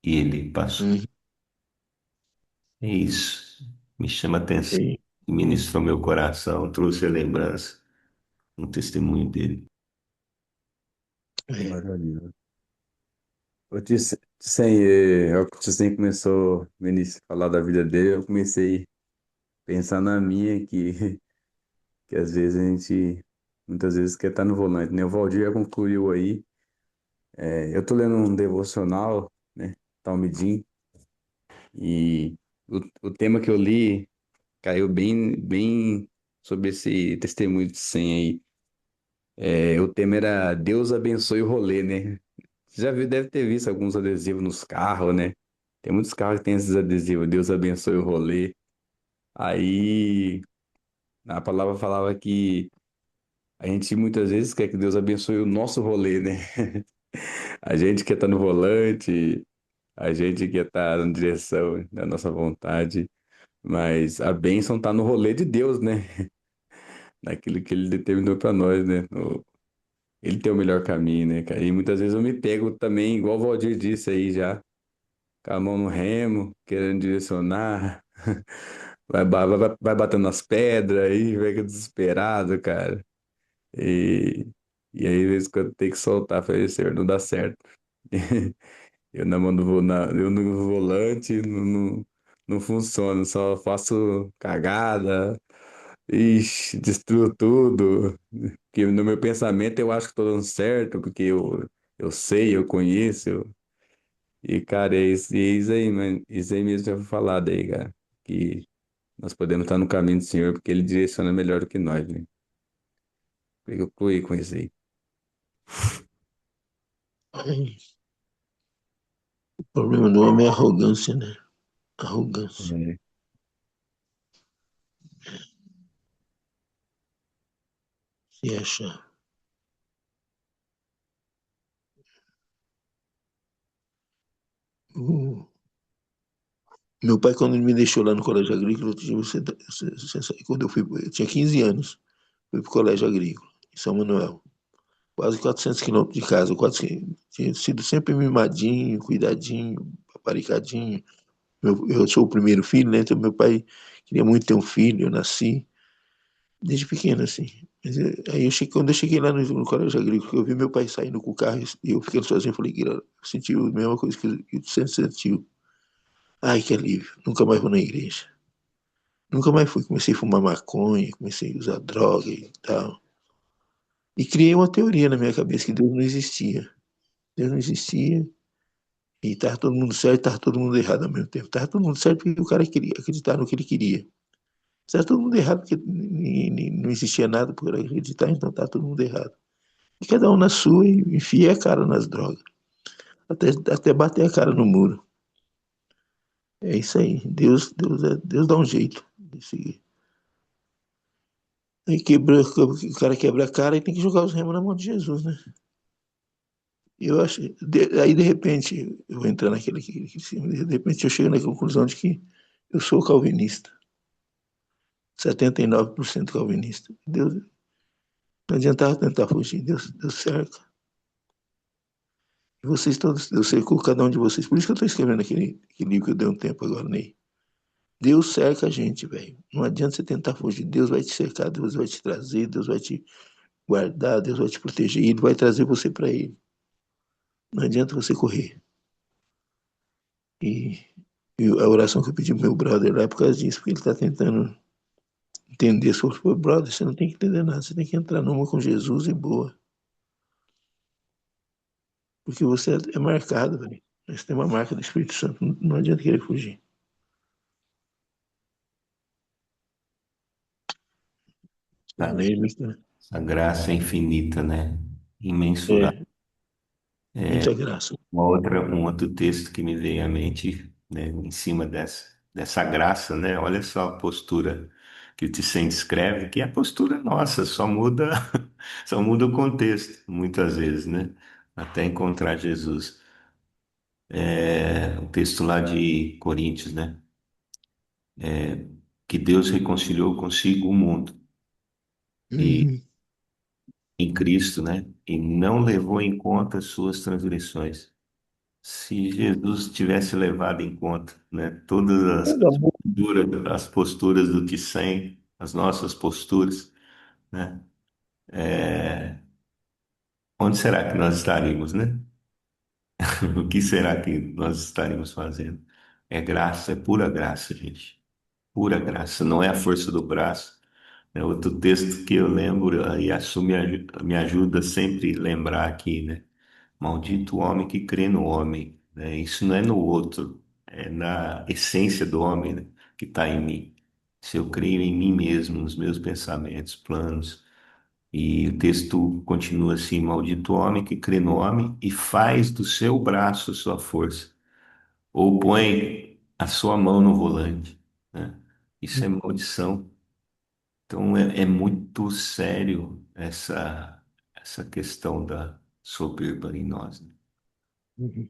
E ele passou. Uhum. É isso. Me chama a atenção. Sim. Ministrou meu coração, trouxe a lembrança, um testemunho dele. É. Glória a Deus. O Tissem, o Tissem começou, no início, a falar da vida dele, eu comecei a pensar na minha, que às vezes a gente, muitas vezes, quer estar no volante, né? O Valdir já concluiu aí. Eu tô lendo um devocional, né? Talmidim, e o tema que eu li caiu bem sobre esse testemunho de Tissem aí. O tema era Deus abençoe o rolê, né? Você já viu, deve ter visto alguns adesivos nos carros, né? Tem muitos carros que tem esses adesivos, Deus abençoe o rolê. Aí a palavra falava que a gente muitas vezes quer que Deus abençoe o nosso rolê, né? A gente quer estar no volante, a gente quer estar na direção da nossa vontade, mas a bênção está no rolê de Deus, né? Naquilo que Ele determinou para nós, né? Ele tem o melhor caminho, né, cara? E muitas vezes eu me pego também, igual o Valdir disse aí já, com a mão no remo, querendo direcionar. Vai batendo nas pedras aí, fica desesperado, cara. E, e aí, às vezes, quando tem que soltar, falei, Senhor, não dá certo. Eu na mão do eu no volante não funciona, só faço cagada, ixi, destruo tudo. Porque no meu pensamento eu acho que tô dando certo, porque eu sei, eu conheço. E, cara, é isso aí, mano. Isso aí mesmo já foi falado aí, cara. Que nós podemos estar no caminho do Senhor, porque Ele direciona melhor do que nós, né? Eu concluí com isso aí. O problema do homem é a arrogância, né? Arrogância. É. Se acha. O- Meu pai, quando ele me deixou lá no colégio agrícola, quando eu tinha 15 anos, fui para o colégio agrícola, em São Manuel. Quase 400 quilômetros de casa, tinha sido sempre mimadinho, cuidadinho, paparicadinho. Eu sou o primeiro filho, né? Então meu pai queria muito ter um filho, eu nasci desde pequeno, assim. Aí quando eu cheguei lá no colégio agrícola, eu vi meu pai saindo com o carro e eu fiquei sozinho, eu falei que eu senti a mesma coisa que você sentiu. Ai, que alívio, nunca mais vou na igreja. Nunca mais fui, comecei a fumar maconha, comecei a usar droga e tal. E criei uma teoria na minha cabeça que Deus não existia. Deus não existia e estava todo mundo certo, estava todo mundo errado ao mesmo tempo. Estava todo mundo certo porque o cara queria acreditar no que ele queria. Estava todo mundo errado porque não existia nada por acreditar, então estava todo mundo errado. E cada um na sua e enfia a cara nas drogas. Até bater a cara no muro. É isso aí. Deus dá um jeito de seguir. Aí o cara quebra a cara e tem que jogar os remos na mão de Jesus, né? Eu acho, aí de repente eu vou entrar de repente eu chego na conclusão de que eu sou calvinista, 79% calvinista. Deus, não adiantava tentar fugir, Deus cerca. E vocês todos, Deus cercou cada um de vocês. Por isso que eu estou escrevendo aquele livro que eu dei um tempo agora, Ney. Deus cerca a gente, velho. Não adianta você tentar fugir. Deus vai te cercar, Deus vai te trazer, Deus vai te guardar, Deus vai te proteger. E Ele vai trazer você para Ele. Não adianta você correr. E, e a oração que eu pedi pro meu brother lá é por causa disso, porque ele está tentando entender. Se for brother, você não tem que entender nada. Você tem que entrar numa com Jesus e boa. Porque você é marcado, velho. Você tem uma marca do Espírito Santo. Não adianta querer fugir. Tá? Polêmica. Essa graça é infinita, né? Imensurável. É, muita graça. Um outro texto que me veio à mente, né, em cima dessa graça, né? Olha só a postura que o Tissem descreve, que é a postura nossa, só muda, só muda o contexto, muitas vezes, né? Até encontrar Jesus. O texto lá de Coríntios, né? Que Deus reconciliou consigo o mundo e Uhum. em Cristo, né? E não levou em conta as suas transgressões. Se Jesus tivesse levado em conta, né, todas as posturas do Tissem, as nossas posturas, né, onde será que nós estaríamos, né? O que será que nós estaríamos fazendo? É graça, é pura graça, gente. Pura graça, não é a força do braço. É outro texto que eu lembro e me ajuda sempre a lembrar aqui, né? Maldito o homem que crê no homem, né? Isso não é no outro, é na essência do homem, né? Que está em mim. Se eu creio em mim mesmo, nos meus pensamentos, planos. E o texto continua assim: maldito o homem que crê no homem e faz do seu braço sua força, ou põe a sua mão no volante, né? Isso é maldição. Então é muito sério essa questão da soberba em nós, né? Uhum.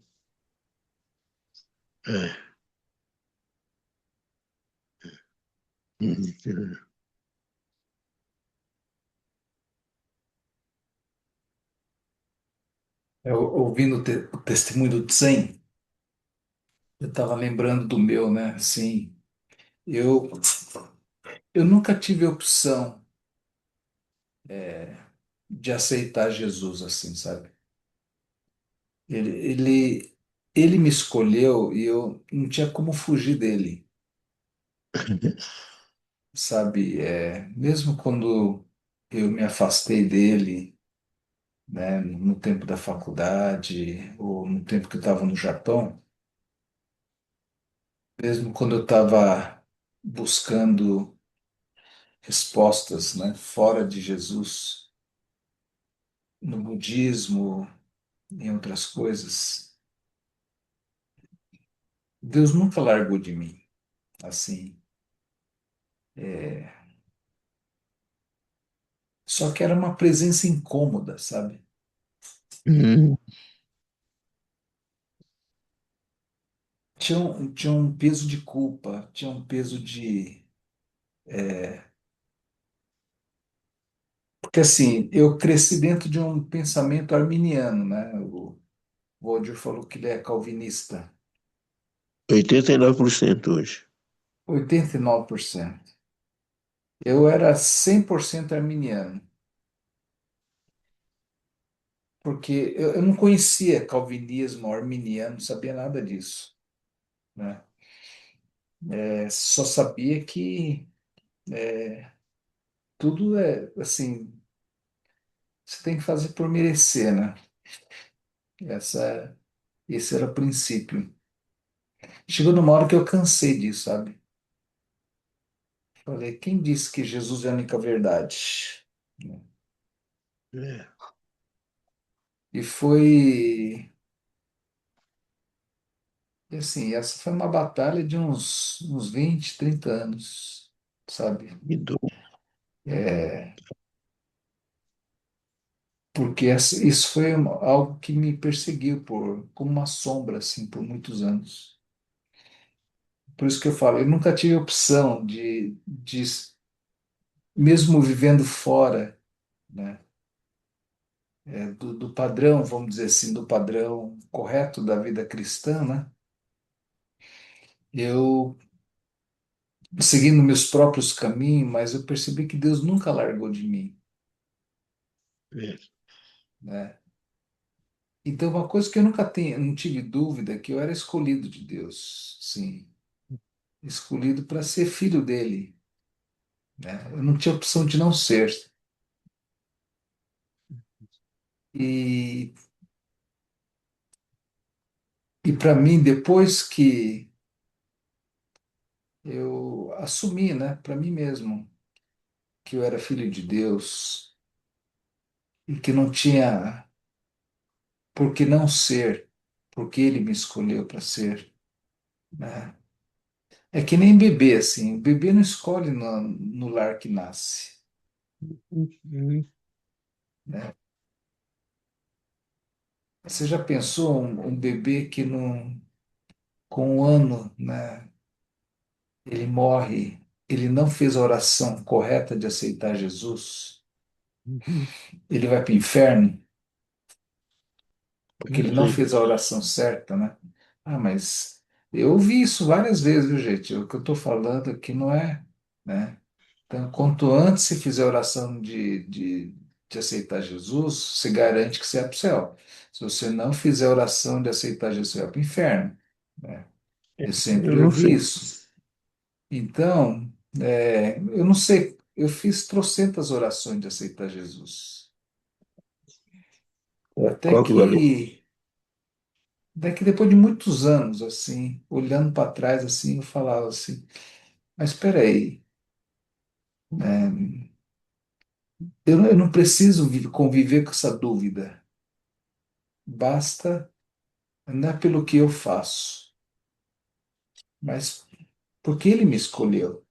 É. Uhum. Ouvindo o testemunho do Tsen, eu estava lembrando do meu, né? Assim, eu, eu nunca tive opção de aceitar Jesus assim, sabe? Ele, ele, ele me escolheu e eu não tinha como fugir dele, sabe? Mesmo quando eu me afastei dele, né, no tempo da faculdade ou no tempo que eu estava no Japão, mesmo quando eu estava buscando respostas, né, fora de Jesus, no budismo, em outras coisas, Deus nunca largou de mim, assim. Só que era uma presença incômoda, sabe? Uhum. Tinha um peso de culpa, tinha um peso de. Porque assim, eu cresci dentro de um pensamento arminiano, né? O Roger falou que ele é calvinista, 89% hoje. 89%. Eu era 100% arminiano, porque eu não conhecia calvinismo, arminiano, não sabia nada disso, né? Só sabia que tudo é assim, você tem que fazer por merecer, né? Essa, esse era o princípio. Chegou numa hora que eu cansei disso, sabe? Falei, quem disse que Jesus é a única verdade? É. E foi, assim, essa foi uma batalha de uns 20, 30 anos, sabe? Me dou. Porque isso foi algo que me perseguiu como uma sombra, assim, por muitos anos. Por isso que eu falo, eu nunca tive opção de mesmo vivendo fora, né, do padrão, vamos dizer assim, do padrão correto da vida cristã, né? Eu seguindo meus próprios caminhos, mas eu percebi que Deus nunca largou de mim, É. né? Então, uma coisa que eu nunca não tive dúvida é que eu era escolhido de Deus, sim, escolhido para ser filho dele, né? Eu não tinha opção de não ser. E, e para mim, depois que eu assumi, né, para mim mesmo, que eu era filho de Deus e que não tinha por que não ser, porque ele me escolheu para ser, né? É que nem bebê, assim, o bebê não escolhe no lar que nasce, Uhum. né? Você já pensou um bebê que com um ano, né, ele morre, ele não fez a oração correta de aceitar Jesus, Uhum. ele vai para o inferno? Porque Não ele não sei. fez a oração certa, né? Ah, mas eu ouvi isso várias vezes, viu, gente? O que eu estou falando aqui não é, né? Então, quanto antes se fizer a oração de aceitar Jesus, você garante que você vai para o céu. Se você não fizer a oração de aceitar Jesus, você vai para o inferno, né? Eu Eu sempre não ouvi sei. isso. Então, eu não sei, eu fiz trocentas orações de aceitar Jesus. Até Qual que valeu? que depois de muitos anos, assim, olhando para trás, assim, eu falava assim, mas espera aí, eu não preciso conviver com essa dúvida. Basta, não é pelo que eu faço, mas porque ele me escolheu,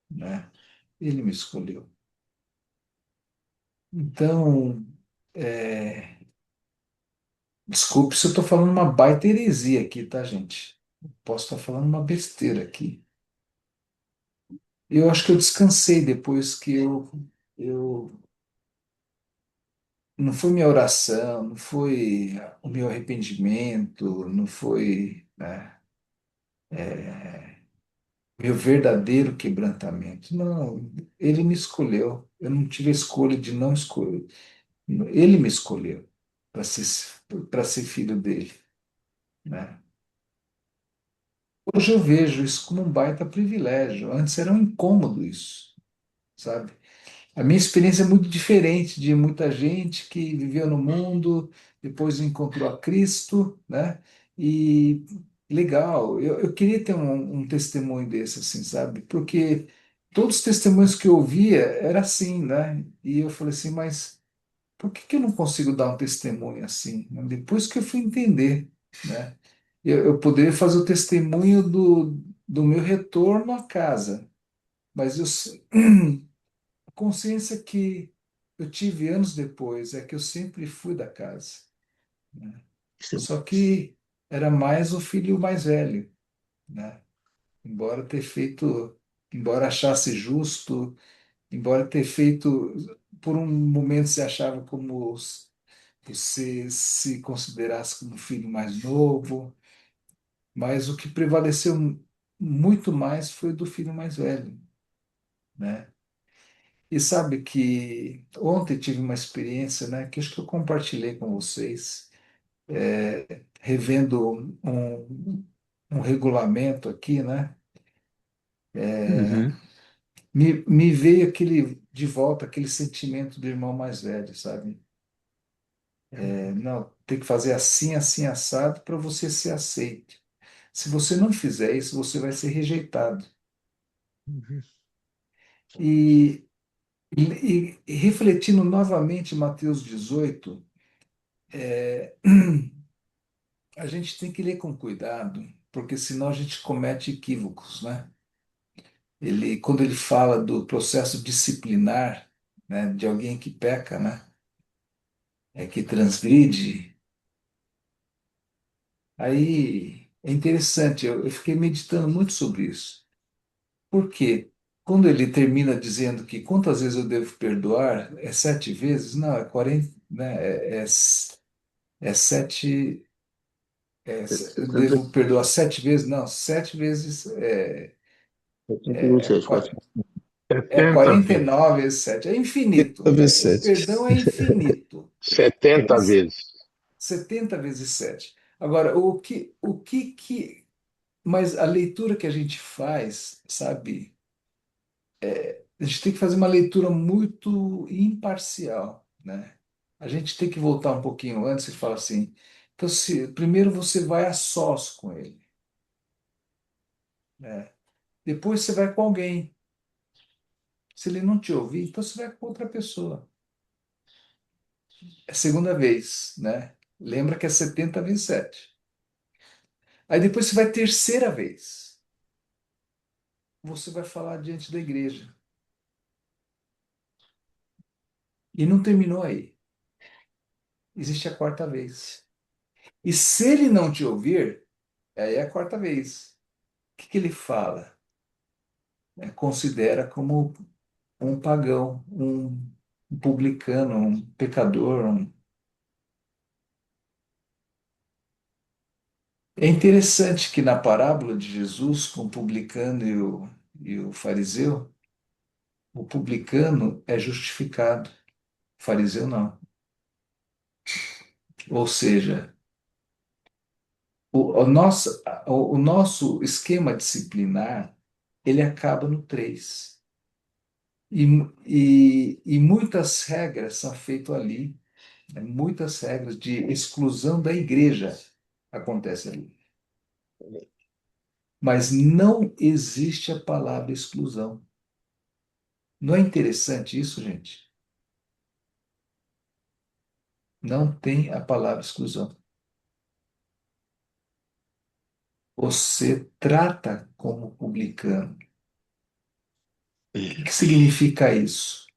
né? Ele me escolheu. Então, é, desculpe se eu estou falando uma baita heresia aqui, tá, gente? Posso estar falando uma besteira aqui. Eu acho que eu descansei depois que eu não foi minha oração, não foi o meu arrependimento, não foi, né, meu verdadeiro quebrantamento. Não, ele me escolheu. Eu não tive a escolha de não escolher. Ele me escolheu para ser filho dele, né? Hoje eu vejo isso como um baita privilégio. Antes era um incômodo isso, sabe? A minha experiência é muito diferente de muita gente que viveu no mundo, depois encontrou a Cristo, né? E legal, eu queria ter um testemunho desse, assim, sabe? Porque todos os testemunhos que eu ouvia era assim, né? E eu falei assim, mas por que que eu não consigo dar um testemunho assim? Depois que eu fui entender, né? Eu poderia fazer o testemunho do meu retorno à casa, mas a consciência que eu tive anos depois é que eu sempre fui da casa, né? Só que era mais o filho mais velho, né? Embora ter feito, embora achasse justo, embora ter feito, por um momento se achava como você se considerasse como filho mais novo, mas o que prevaleceu muito mais foi do filho mais velho, né? E sabe que ontem tive uma experiência, né, que acho que eu compartilhei com vocês, revendo um regulamento aqui, né? Uhum. Me veio aquele de volta aquele sentimento do irmão mais velho, sabe? Não, tem que fazer assim, assim, assado para você ser aceito. Se você não fizer isso, você vai ser rejeitado. Uhum. E, e refletindo novamente em Mateus 18, a gente tem que ler com cuidado, porque senão a gente comete equívocos, né? Quando ele fala do processo disciplinar, né, de alguém que peca, né, que transgride, aí é interessante, eu fiquei meditando muito sobre isso. Por quê? Quando ele termina dizendo que quantas vezes eu devo perdoar, é 7 vezes? Não, é 40, né, é sete, eu 70, devo perdoar 7 vezes? Não, 7 vezes 76, é 70 vezes. 49 vezes 7, é infinito. 30 vezes O 7. perdão é infinito. 70 Mas vezes. 70 vezes 7. Agora, mas a leitura que a gente faz, sabe, a gente tem que fazer uma leitura muito imparcial, né? A gente tem que voltar um pouquinho antes e falar assim, então, primeiro você vai a sós com ele, né? Depois você vai com alguém. Se ele não te ouvir, então você vai com outra pessoa. É a segunda vez, né? Lembra que é 70 vezes 7. Aí depois você vai a terceira vez. Você vai falar diante da igreja. E não terminou aí. Existe a quarta vez. E se ele não te ouvir, aí é a quarta vez. O que que ele fala? Considera como um pagão, um publicano, um pecador. É interessante que na parábola de Jesus com o publicano e o fariseu, o publicano é justificado. fariseu não. Ou seja, o nosso esquema disciplinar, ele acaba no 3. E muitas regras são feitas ali, né? Muitas regras de exclusão da igreja acontecem ali. Mas não existe a palavra exclusão. Não é interessante isso, gente? Não tem a palavra exclusão. Você trata como publicano. O que significa isso?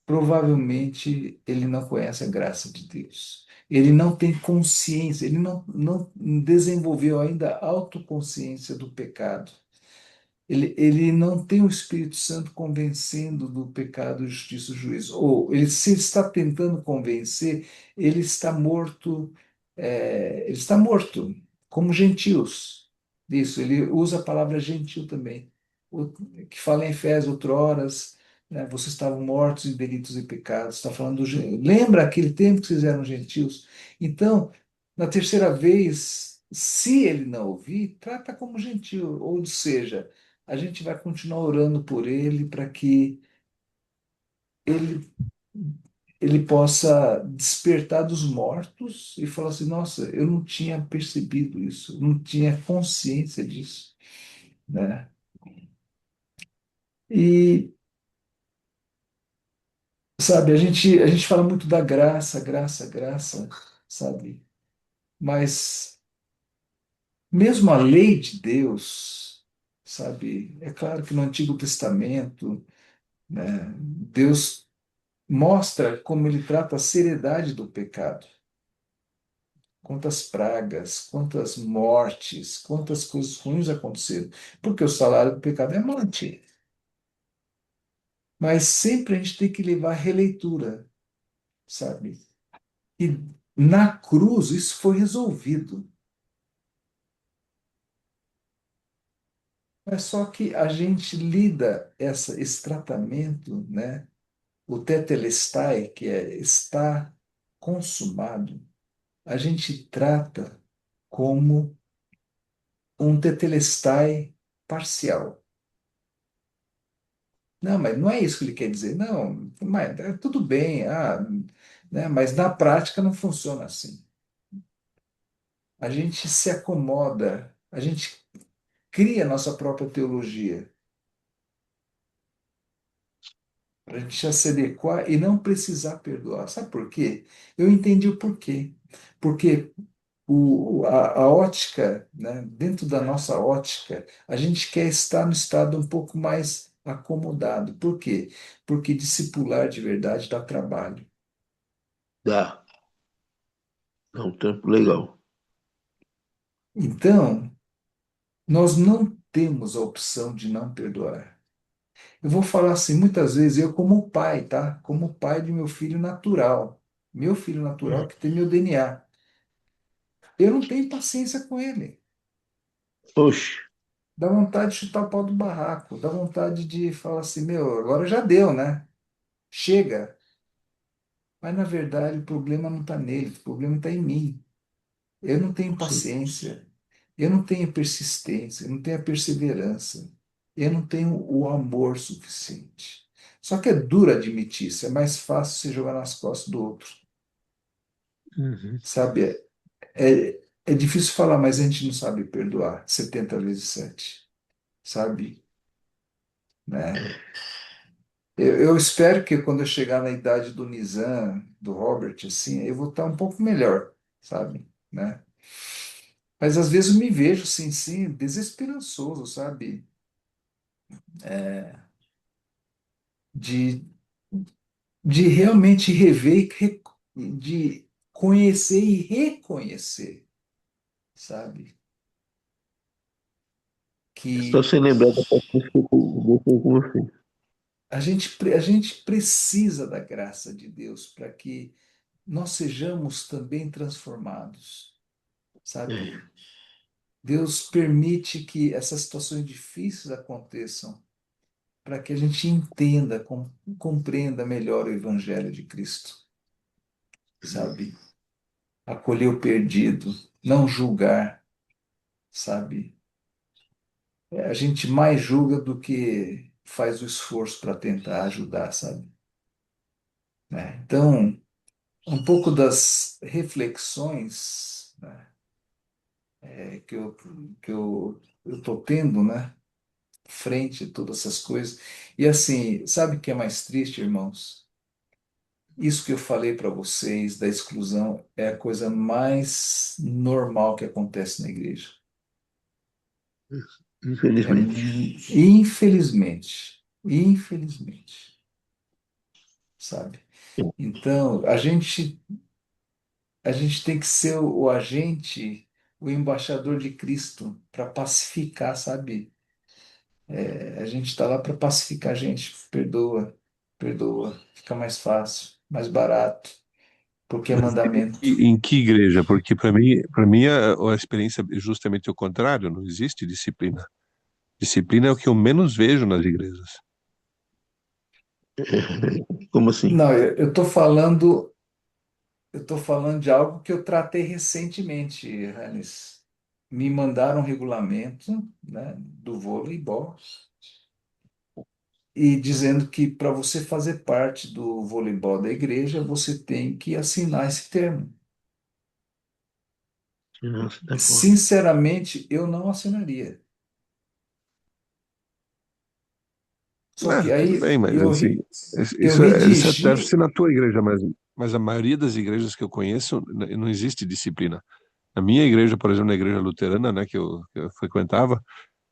Provavelmente ele não conhece a graça de Deus. Ele não tem consciência, ele não desenvolveu ainda a autoconsciência do pecado. Ele não tem o Espírito Santo convencendo do pecado, justiça e juízo. Ou ele se está tentando convencer, ele está morto, ele está morto, como gentios. Isso, ele usa a palavra gentil também, o- que fala em Efésios, outroras, né, vocês estavam mortos em delitos e pecados. Está falando lembra aquele tempo que vocês eram gentios? Então, na terceira vez, se ele não ouvir, trata como gentil, ou seja, a gente vai continuar orando por ele para que ele, ele possa despertar dos mortos e falar assim: nossa, eu não tinha percebido isso, não tinha consciência disso, né? E, sabe, a gente fala muito da graça, graça, graça, sabe? Mas mesmo a lei de Deus, sabe, é claro que no Antigo Testamento, né, Deus mostra como ele trata a seriedade do pecado. Quantas pragas, quantas mortes, quantas coisas ruins aconteceram. Porque o salário do pecado é morte. Mas sempre a gente tem que levar a releitura, sabe? E na cruz isso foi resolvido. Mas só que a gente lida esse tratamento, né? O tetelestai, que é está consumado, a gente trata como um tetelestai parcial. Não, mas não é isso que ele quer dizer. Não, mas tudo bem, né, mas na prática não funciona assim. A gente se acomoda, a gente cria a nossa própria teologia, para a gente se adequar e não precisar perdoar. Sabe por quê? Eu entendi o porquê. Porque a ótica, né, dentro da nossa ótica, a gente quer estar no estado um pouco mais acomodado. Por quê? Porque discipular de verdade dá trabalho. Dá. É um tempo legal. Então, nós não temos a opção de não perdoar. Eu vou falar assim, muitas vezes, eu como pai, tá? Como pai de meu filho natural. Meu filho natural que tem meu DNA. Eu não tenho paciência com ele. Oxe, Dá vontade de chutar o pau do barraco. Dá vontade de falar assim, meu, agora já deu, né? Chega. Mas, na verdade, o problema não está nele, o problema está em mim. Eu não tenho sim. paciência, eu não tenho persistência, eu não tenho a perseverança, eu não tenho o amor suficiente. Só que é duro admitir isso, é mais fácil você jogar nas costas do outro, Uhum. sabe? É difícil falar, mas a gente não sabe perdoar 70 vezes 7, sabe? Né? Eu espero que quando eu chegar na idade do Nizam, do Robert, assim, eu vou estar um pouco melhor, sabe? Né? Mas às vezes eu me vejo, assim, sim, desesperançoso, sabe? De, de realmente rever, de conhecer e reconhecer, sabe? Só Que sem lembrar da parte que eu com você. a gente precisa da graça de Deus para que nós sejamos também transformados, sabe? Deus permite que essas situações difíceis aconteçam para que a gente entenda, compreenda melhor o Evangelho de Cristo, sabe? Acolher o perdido, não julgar, sabe? A gente mais julga do que faz o esforço para tentar ajudar, sabe? Né? Então, um pouco das reflexões, né, que eu estou tendo, né, frente a todas essas coisas. E assim, sabe o que é mais triste, irmãos? Isso que eu falei para vocês da exclusão é a coisa mais normal que acontece na igreja. Infelizmente. Infelizmente, sabe? Então, a gente tem que ser o agente, o embaixador de Cristo para pacificar, sabe? A gente está lá para pacificar a gente. Perdoa, perdoa. Fica mais fácil, mais barato, porque é Mas mandamento. em que igreja? Porque para mim a experiência é justamente o contrário, não existe disciplina. Disciplina é o que eu menos vejo nas igrejas. Como assim? Não, eu tô falando de algo que eu tratei recentemente, Hannes. Me mandaram um regulamento, né, do voleibol e dizendo que para você fazer parte do voleibol da igreja, você tem que assinar esse termo. Nossa, tá fora. Sinceramente, eu não assinaria. Só que Tudo aí bem, mas eu, assim, eu isso deve ser redigi. na tua igreja, mas a maioria das igrejas que eu conheço não existe disciplina. Na minha igreja, por exemplo, na igreja luterana, né, que eu frequentava,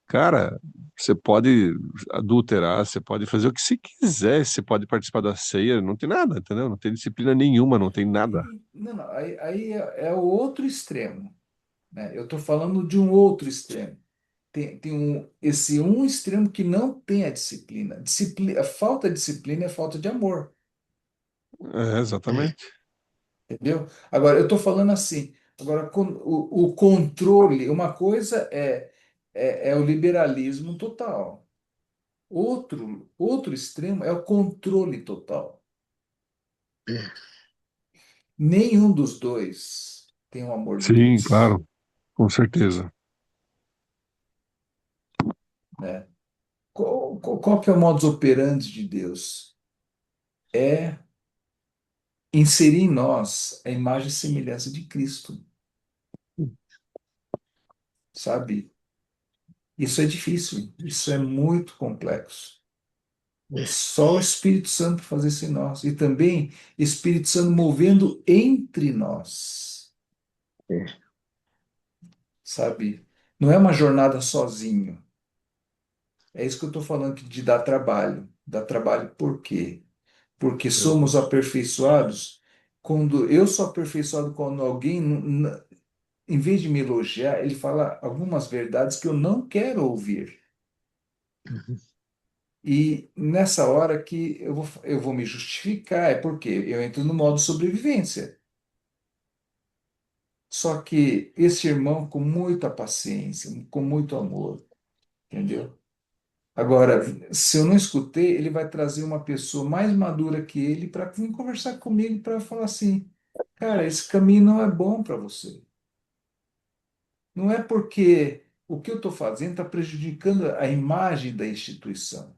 cara, você pode adulterar, você pode fazer o que você quiser, você pode participar da ceia, não tem nada, entendeu? Não tem disciplina nenhuma, não tem nada. Não, não, aí é o outro extremo, né? Eu estou falando de um outro extremo. Tem esse um extremo que não tem a disciplina. A falta de disciplina é falta de amor, É, exatamente. entendeu? Agora, eu estou falando assim. Agora, o controle, uma coisa é o liberalismo total. Outro extremo é o controle total. Nenhum dos dois tem o amor de Sim, Deus, claro, com certeza. né? Qual que é o modus operandi de Deus? É inserir em nós a imagem e semelhança de Cristo, sabe? Isso é difícil, isso é muito complexo. Só o Espírito Santo para fazer isso em nós. E também Espírito Santo movendo entre nós, sabe? Não é uma jornada sozinho. É isso que eu estou falando de dar trabalho. Dar trabalho por quê? Porque somos aperfeiçoados. Quando eu sou aperfeiçoado quando alguém, em vez de me elogiar, ele fala algumas verdades que eu não quero ouvir. E nessa hora que eu vou me justificar, é porque eu entro no modo sobrevivência. Só que esse irmão, com muita paciência, com muito amor, entendeu? Agora, se eu não escutei, ele vai trazer uma pessoa mais madura que ele para vir conversar comigo para falar assim, cara, esse caminho não é bom para você. Não é porque o que eu estou fazendo está prejudicando a imagem da instituição.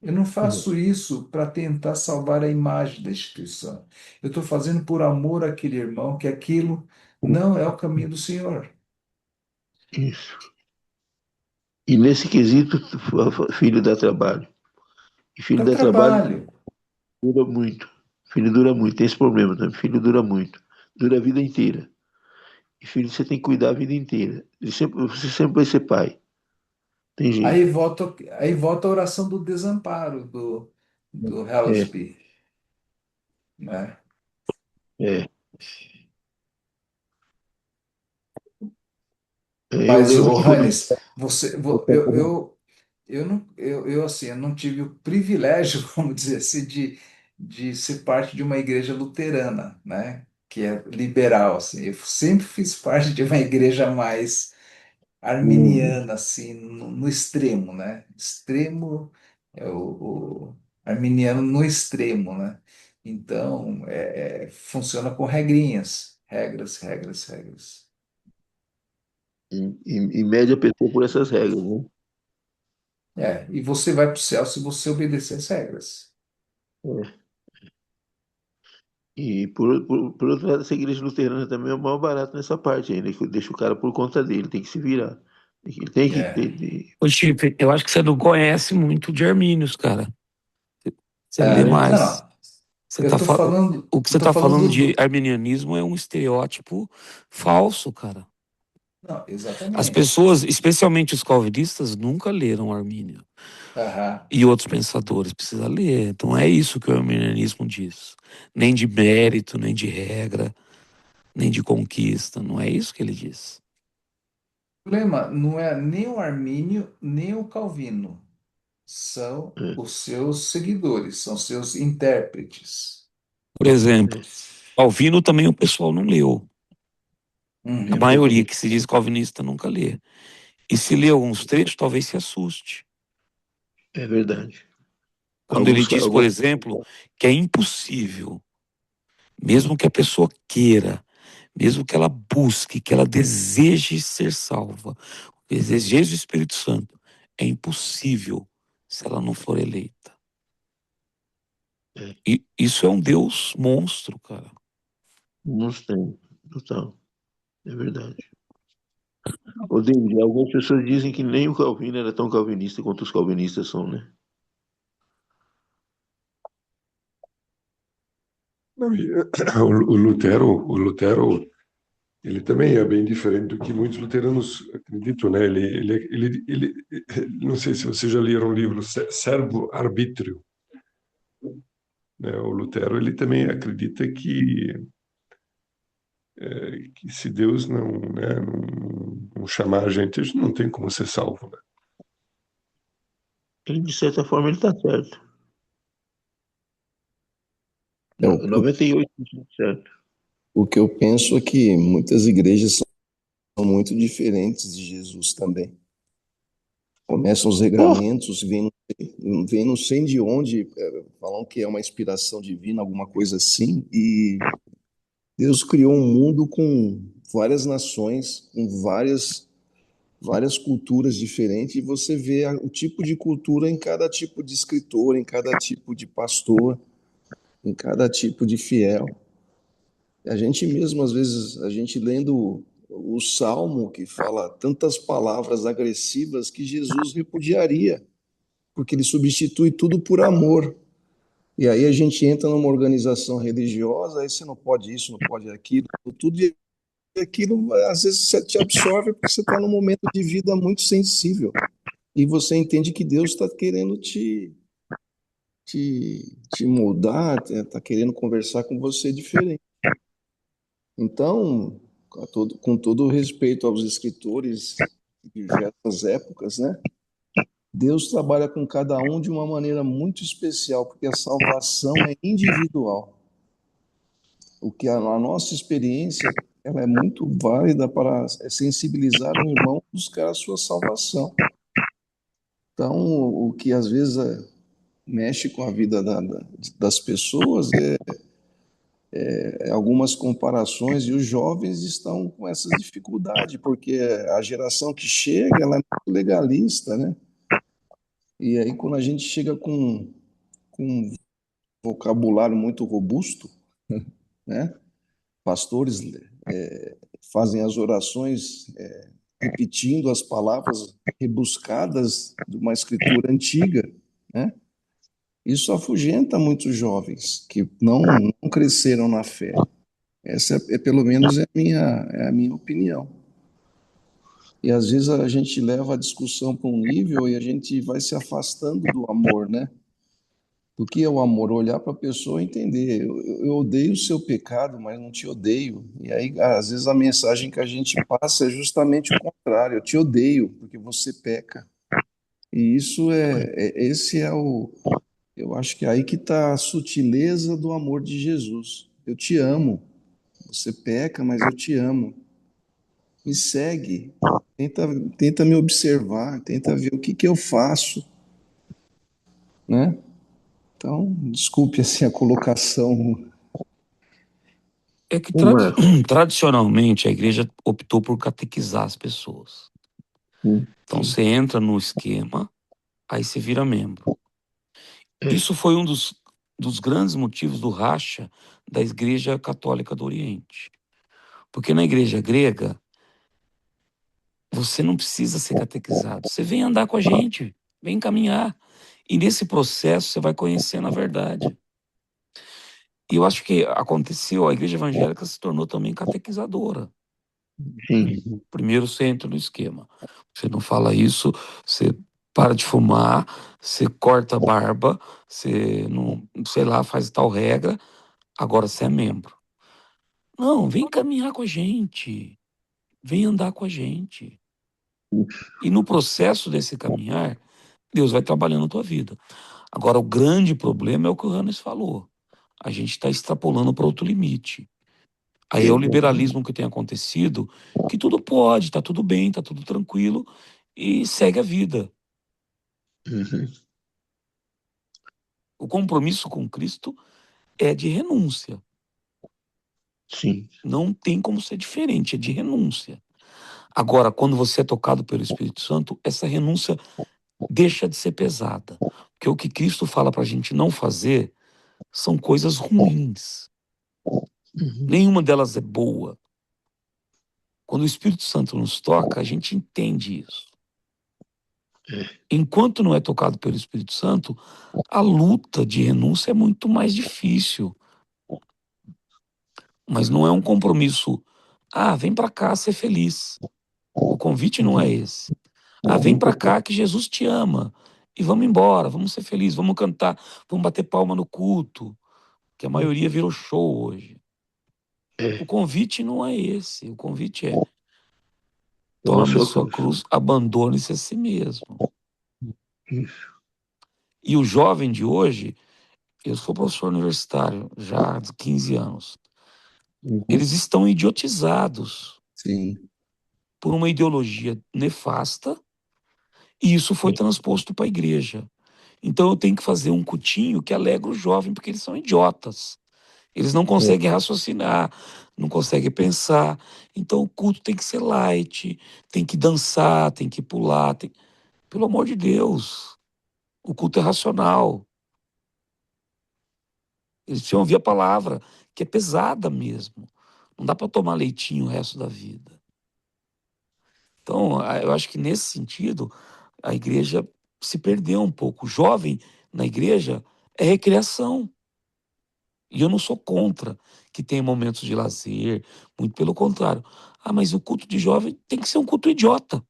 Eu não faço isso para tentar salvar a imagem da instituição. Eu estou fazendo por amor àquele irmão, que aquilo não é o caminho do Senhor. Isso. E nesse quesito, filho dá trabalho. E filho Dá dá trabalho trabalho. dura muito. Filho dura muito. Tem esse problema também. Filho dura muito. Dura a vida inteira. E filho você tem que cuidar a vida inteira. Você sempre vai ser pai. Tem Aí jeito. volta, aí volta a oração do desamparo do É, Hellesby, né? é. Eu Mas, lembro o que quando Hannes, eu não, assim, eu não tive o privilégio, vamos dizer assim, de ser parte de uma igreja luterana, né? Que é liberal, assim. Eu sempre fiz parte de uma igreja mais arminiana, assim, no extremo, né? Extremo é o arminiano no extremo, né? Então, funciona com regrinhas, regras, regras, regras. E mede a pessoa por essas regras, né? E você vai para o céu se você obedecer as regras. É. E por outro lado, essa igreja luterana também é o mais barato nessa parte ainda, que deixa o cara por conta dele, tem que se virar. Ele tem que É. ter. Ô, Chip, eu acho que você não conhece muito de Armínios, cara. Você lê mais. Não, Você eu tá tô fa... falando, O que eu você tô tá falando falando de do. arminianismo é um estereótipo falso, cara. Não, As exatamente. pessoas, especialmente os calvinistas, nunca leram Armínio. Aham. E outros pensadores precisa ler. Então é isso que o arminianismo diz. Nem de mérito, nem de regra, nem de conquista. Não é isso que ele diz. O problema não é nem o Armínio, nem o Calvino. São É, os seus seguidores, são seus intérpretes. Por exemplo, é, Calvino também o pessoal não leu. A é Uhum. pouca maioria gente. que se diz calvinista nunca lê. E se lê alguns trechos, talvez se assuste. É verdade. Quando ele diz, por Alguns, exemplo, que é impossível, mesmo que a pessoa queira, mesmo que ela busque, que ela deseje ser salva, deseje o Espírito Santo, é impossível se ela não for eleita. é, E isso é um Deus monstro, cara. alguns tem, total. É verdade. Ô, David, algumas pessoas dizem que nem o Calvino era tão calvinista quanto os calvinistas são, né? Não, o Lutero, ele também é bem diferente do que muitos luteranos acreditam, né? Não sei se vocês já leram o livro Servo-Arbítrio, né? O Lutero, ele também acredita que se Deus não chamar a gente não tem como ser salvo, né? Ele, de certa forma, ele está certo. É, 98% certo. o que eu penso é que muitas igrejas são muito diferentes de Jesus também. Começam os Porra! regramentos, vem não sei de onde, falam que é uma inspiração divina, alguma coisa assim, e Deus criou um mundo com várias nações, com várias culturas diferentes, e você vê o tipo de cultura em cada tipo de escritor, em cada tipo de pastor, em cada tipo de fiel. A gente mesmo, às vezes, a gente lendo o Salmo, que fala tantas palavras agressivas que Jesus repudiaria, porque ele substitui tudo por amor. E aí a gente entra numa organização religiosa, aí você não pode isso, não pode aquilo, tudo, e aquilo às vezes você te absorve porque você está num momento de vida muito sensível. E você entende que Deus está querendo te moldar, está querendo conversar com você diferente. Então, com todo o respeito aos escritores de diversas épocas, né? Deus trabalha com cada um de uma maneira muito especial, porque a salvação é individual. O que a nossa experiência ela é muito válida para sensibilizar o irmão a buscar a sua salvação. Então, o que às vezes mexe com a vida das pessoas algumas comparações, e os jovens estão com essa dificuldade, porque a geração que chega ela é muito legalista, né? E aí, quando a gente chega com um vocabulário muito robusto, né? Pastores fazem as orações repetindo as palavras rebuscadas de uma escritura antiga, né? Isso afugenta muitos jovens que não cresceram na fé. Essa pelo menos é a minha opinião. E às vezes a gente leva a discussão para um nível e a gente vai se afastando do amor, né? Do que é o amor? Olhar para a pessoa e entender. Eu odeio o seu pecado, mas não te odeio. E aí, às vezes, a mensagem que a gente passa é justamente o contrário. Eu te odeio porque você peca. E isso esse é o. Eu acho que é aí que está a sutileza do amor de Jesus. Eu te amo. Você peca, mas eu te amo. me segue, tenta me observar, tenta ver o que que eu faço, né? Então, desculpe assim a colocação. É que Ô, Marco, tradicionalmente a igreja optou por catequizar as pessoas. Então sim, você entra no esquema, aí você vira membro. é, Isso foi um dos grandes motivos do racha da Igreja Católica do Oriente. Porque na igreja grega, você não precisa ser catequizado. Você vem andar com a gente, vem caminhar. E nesse processo você vai conhecendo a verdade. E eu acho que aconteceu, a igreja evangélica se tornou também catequizadora. sim, Primeiro você entra no esquema. Você não fala isso, você para de fumar, você corta a barba, você não, sei lá, faz tal regra, agora você é membro. Não, vem caminhar com a gente, vem andar com a gente. E no processo desse caminhar, Deus vai trabalhando a tua vida. Agora, o grande problema é o que o Hannes falou. A gente está extrapolando para outro limite. Aí é o liberalismo que tem acontecido, que tudo pode, tá tudo bem, tá tudo tranquilo, e segue a vida. uhum, O compromisso com Cristo é de renúncia. sim, Não tem como ser diferente, é de renúncia. Agora, quando você é tocado pelo Espírito Santo, essa renúncia deixa de ser pesada. Porque o que Cristo fala para a gente não fazer são coisas ruins. uhum, Nenhuma delas é boa. Quando o Espírito Santo nos toca, a gente entende isso. Enquanto não é tocado pelo Espírito Santo, a luta de renúncia é muito mais difícil. Mas não é um compromisso. Ah, vem para cá ser feliz. O convite não é esse. Ah, vem para cá que Jesus te ama. E vamos embora, vamos ser felizes, vamos cantar, vamos bater palma no culto, que a maioria virou show hoje. O convite não é esse. O convite é toma tome a sua sua cruz. cruz, abandone-se a si mesmo. Isso, E o jovem de hoje, eu sou professor universitário já há 15 anos. Eles estão idiotizados Sim, por uma ideologia nefasta e isso foi transposto para a igreja. Então eu tenho que fazer um cutinho que alegra o jovem, porque eles são idiotas. Eles não conseguem raciocinar, não conseguem pensar. Então o culto tem que ser light, tem que dançar, tem que pular. Pelo amor de Deus, o culto é racional. Eles precisam ouvir a palavra, que é pesada mesmo. Não dá para tomar leitinho o resto da vida. Então, eu acho que nesse sentido, a igreja se perdeu um pouco. O jovem na igreja é recreação. E eu não sou contra que tenha momentos de lazer, muito pelo contrário. Ah, mas o culto de jovem tem que ser um culto idiota.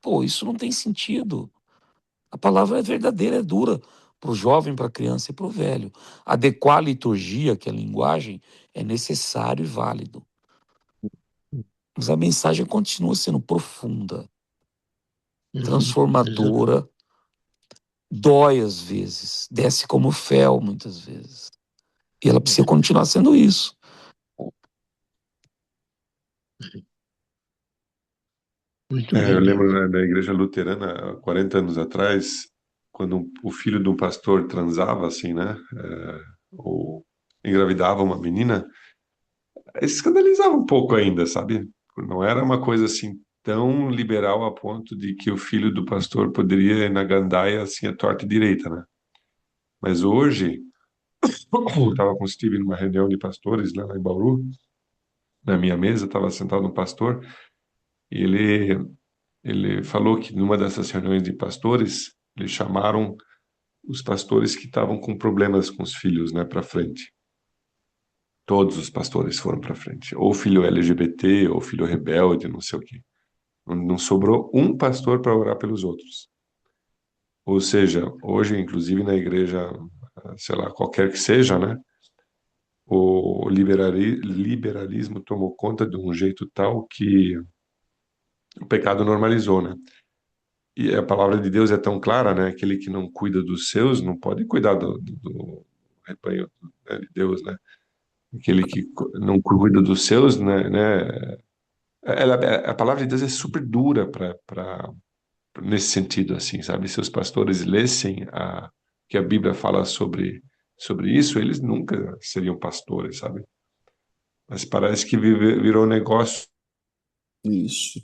Pô, isso não tem sentido. A palavra é verdadeira, é dura para o jovem, para a criança e para o velho. Adequar a liturgia, que é a linguagem, é necessário e válido. Mas a mensagem continua sendo profunda, exato. transformadora, dói às vezes, desce como fel muitas vezes. E ela precisa continuar sendo isso. Muito Eu bem, lembro Deus. da igreja luterana, há 40 anos atrás, quando o filho de um pastor transava, assim, né? Ou engravidava uma menina, escandalizava um pouco ainda, sabe? Não era uma coisa assim tão liberal a ponto de que o filho do pastor poderia ir na gandaia assim a torta e direita, né? Mas hoje, eu estava com o Steve numa reunião de pastores lá em Bauru, na minha mesa, estava sentado um pastor, e ele falou que numa dessas reuniões de pastores, eles chamaram os pastores que estavam com problemas com os filhos, né, para frente. Todos os pastores foram para frente, ou filho LGBT, ou filho rebelde, não sei o quê. Não sobrou um pastor para orar pelos outros. Ou seja, hoje, inclusive na igreja, sei lá, qualquer que seja, né, o liberalismo tomou conta de um jeito tal que o pecado normalizou, né? E a palavra de Deus é tão clara, né? Aquele que não cuida dos seus não pode cuidar do rebanho, né, de Deus, né? aquele que não cuida dos seus, né? A palavra de Deus é super dura nesse sentido, assim, sabe? Se os pastores lessem que a Bíblia fala sobre isso, eles nunca seriam pastores, sabe? Mas parece que virou negócio. Isso.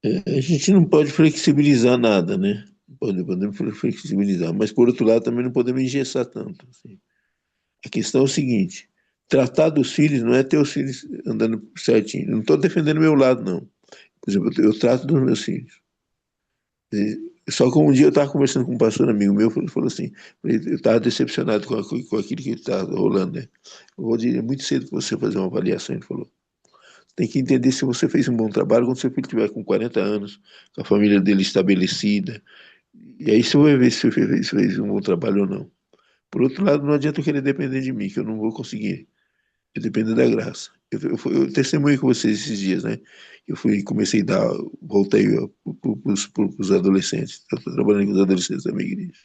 A gente não pode flexibilizar nada, né? Podemos flexibilizar, mas por outro lado também não podemos engessar tanto, assim. A questão é o seguinte: tratar dos filhos não é ter os filhos andando certinho. Eu não estou defendendo meu lado, não. Por exemplo, eu trato dos meus filhos. Só que um dia eu estava conversando com um pastor amigo meu, falou assim, eu estava decepcionado com aquilo que está rolando, né? Eu vou dizer, é muito cedo para você fazer uma avaliação, ele falou. Tem que entender se você fez um bom trabalho quando seu filho tiver com 40 anos, com a família dele estabelecida. E aí você vai ver se fez um bom trabalho ou não. Por outro lado, não adianta eu querer depender de mim, que eu não vou conseguir. Eu dependo da graça. Eu testemunhei com vocês esses dias, né? Comecei a dar, voltei para os adolescentes. Eu estou trabalhando com os adolescentes da minha igreja.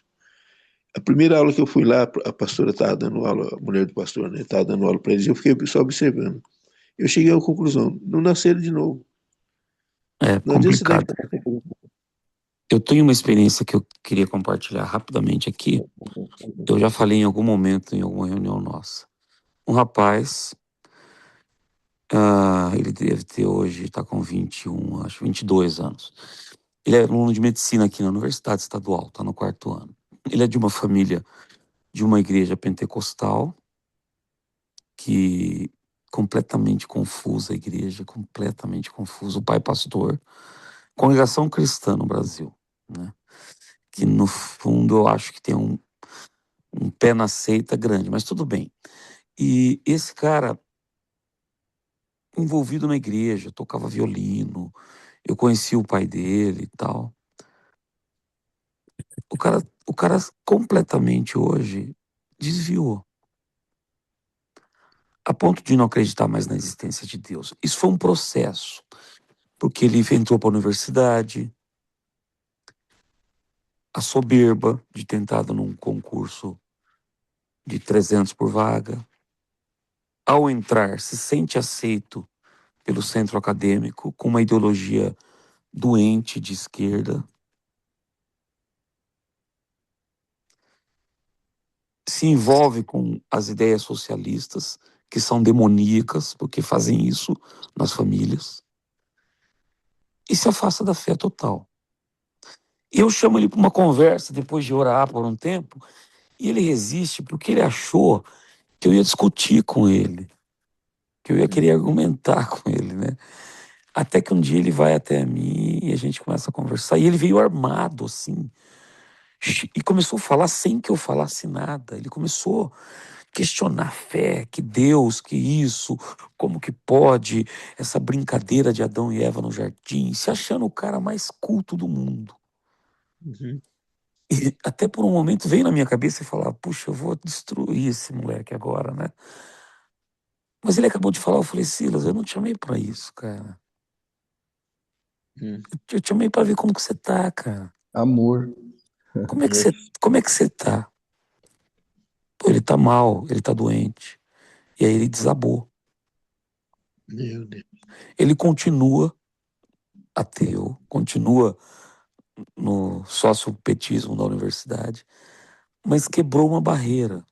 A primeira aula que eu fui lá, a pastora estava dando aula, a mulher do pastor, né? Estava dando aula para eles, eu fiquei só observando. Eu cheguei à conclusão, não nasceram de novo. É Não adianta você dar complicado. Eu tenho uma experiência que eu queria compartilhar rapidamente aqui. Eu já falei em algum momento, em alguma reunião nossa. Um rapaz, ele deve ter hoje, está com 21, acho 22 anos. Ele é aluno de medicina aqui na Universidade Estadual, está no 4º ano. Ele é de uma família, de uma igreja pentecostal, que completamente confusa a igreja, completamente confusa. O pai pastor, congregação cristã no Brasil, né? Que no fundo eu acho que tem um pé na seita grande, mas tudo bem. E esse cara, envolvido na igreja, tocava violino, eu conheci o pai dele e tal. O cara completamente hoje desviou, a ponto de não acreditar mais na existência de Deus. Isso foi um processo, porque ele entrou para a universidade, a soberba de ter entrado num concurso de 300 por vaga. Ao entrar, se sente aceito pelo centro acadêmico, com uma ideologia doente de esquerda. Se envolve com as ideias socialistas, que são demoníacas, porque fazem isso nas famílias. E se afasta da fé total. E eu chamo ele para uma conversa, depois de orar por um tempo, e ele resiste porque ele achou que eu ia discutir com ele, que eu ia querer argumentar com ele, né? Até que um dia ele vai até mim e a gente começa a conversar. E ele veio armado, assim, e começou a falar sem que eu falasse nada. Ele começou a questionar a fé, que Deus, que isso, como que pode, essa brincadeira de Adão e Eva no jardim, se achando o cara mais culto do mundo. Uhum. E até por um momento veio na minha cabeça e falar, puxa, eu vou destruir esse moleque agora, né? Mas ele acabou de falar, eu falei, Silas, eu não te chamei pra isso, cara. Eu te chamei pra ver como que você tá, cara. Amor. Como é que você tá? Pô, ele tá mal, ele tá doente. E aí ele desabou. Meu Deus. Ele continua ateu, continua no sociopetismo da universidade, mas quebrou uma barreira.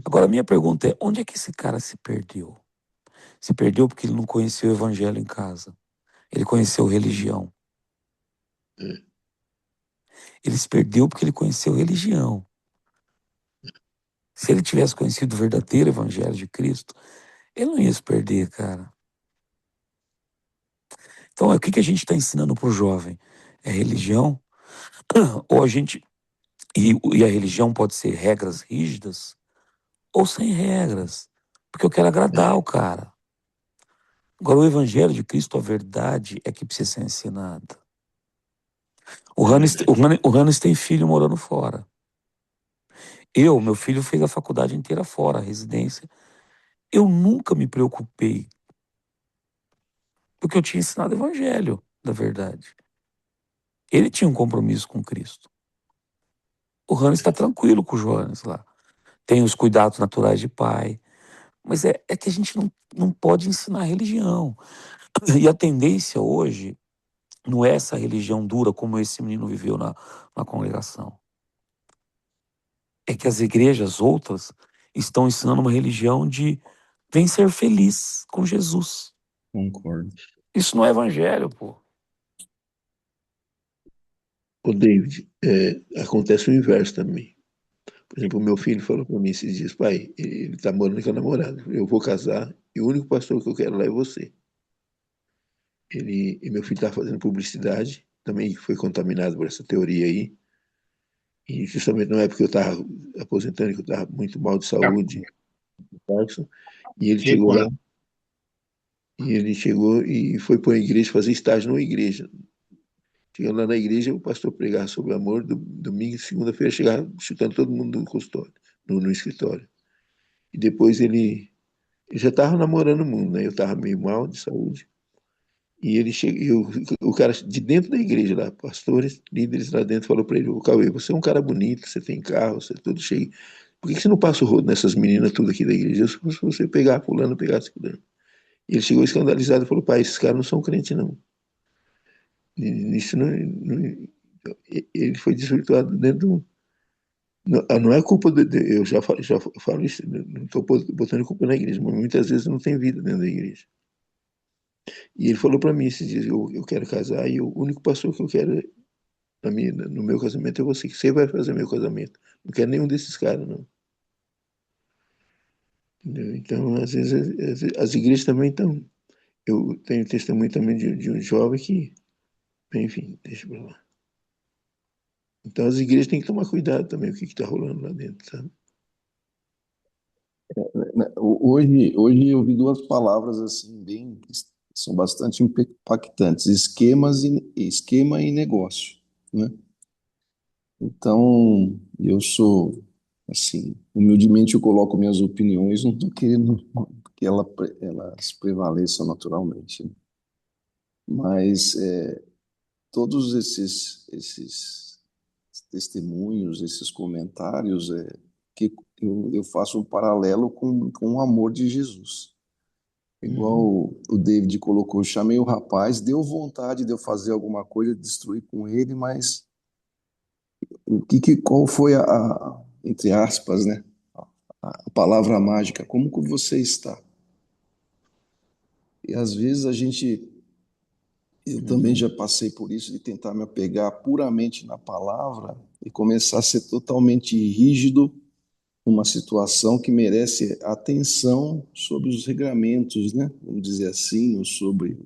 Agora, a minha pergunta é, onde é que esse cara se perdeu? Se perdeu porque ele não conheceu o evangelho em casa. Ele conheceu religião. Ele se perdeu porque ele conheceu religião. Se ele tivesse conhecido o verdadeiro evangelho de Cristo, ele não ia se perder, cara. Então, o que a gente está ensinando para o jovem? É religião? Ou a gente... E a religião pode ser regras rígidas ou sem regras. Porque eu quero agradar o cara. Agora, o evangelho de Cristo, a verdade é que precisa ser ensinada. O Hannes tem filho morando fora. Meu filho fez a faculdade inteira fora, a residência. Eu nunca me preocupei, porque eu tinha ensinado o evangelho da verdade. Ele tinha um compromisso com Cristo. O Hannes está tranquilo com o Johannes lá. tem os cuidados naturais de pai. Mas é que a gente não pode ensinar religião. E a tendência hoje não é essa religião dura como esse menino viveu na congregação. É que as igrejas outras estão ensinando uma religião de vem ser feliz com Jesus. Concordo. Isso não é evangelho, pô. Ô, David, acontece o inverso também. Por exemplo, o meu filho falou para mim esses dias, pai, ele está morando com a namorada, eu vou casar e o único pastor que eu quero lá é você. E meu filho está fazendo publicidade, também foi contaminado por essa teoria aí, e justamente na época que eu estava aposentando, que eu estava muito mal de saúde, Parkinson, e ele chegou lá, e ele chegou e foi para a igreja fazer estágio numa igreja. Chegando lá na igreja, o pastor pregava sobre amor, domingo e segunda-feira chegava chutando todo mundo no consultório, no escritório. E depois ele já estava namorando o mundo, né? Eu estava meio mal de saúde. E ele chega, e o cara de dentro da igreja lá, pastores, líderes lá dentro, falou para ele: Ô Cauê, você é um cara bonito, você tem carro, você é todo cheio. Por que você não passa o rodo nessas meninas tudo aqui da igreja? Se você pegar fulano, pegar fulano. E ele chegou escandalizado e falou: pai, esses caras não são crentes, não. Isso ele foi desvirtuado dentro do. Não é culpa eu já falo isso, não estou botando culpa na igreja, mas muitas vezes não tem vida dentro da igreja. E ele falou para mim esses dias: eu quero casar e o único pastor que eu quero no meu casamento é você, que você vai fazer meu casamento. Não quero nenhum desses caras, não. Entendeu? Então, às vezes, as igrejas também estão. Eu tenho testemunho também de um jovem que, enfim, deixa pra lá. Então, as igrejas têm que tomar cuidado também com o que está rolando lá dentro, sabe? Hoje eu vi duas palavras assim bem que são bastante impactantes: esquema e negócio, né? Então, eu sou assim, humildemente eu coloco minhas opiniões, não estou querendo que elas prevaleçam naturalmente, né? Mas todos esses testemunhos, esses comentários, que eu faço um paralelo com o amor de Jesus. Igual o David colocou, eu chamei o rapaz, deu vontade de eu fazer alguma coisa, destruir com ele, mas qual foi entre aspas, né, a palavra mágica? Como que você está? E às vezes eu também já passei por isso, de tentar me apegar puramente na palavra e começar a ser totalmente rígido numa situação que merece atenção sobre os regramentos, né? Vamos dizer assim, ou sobre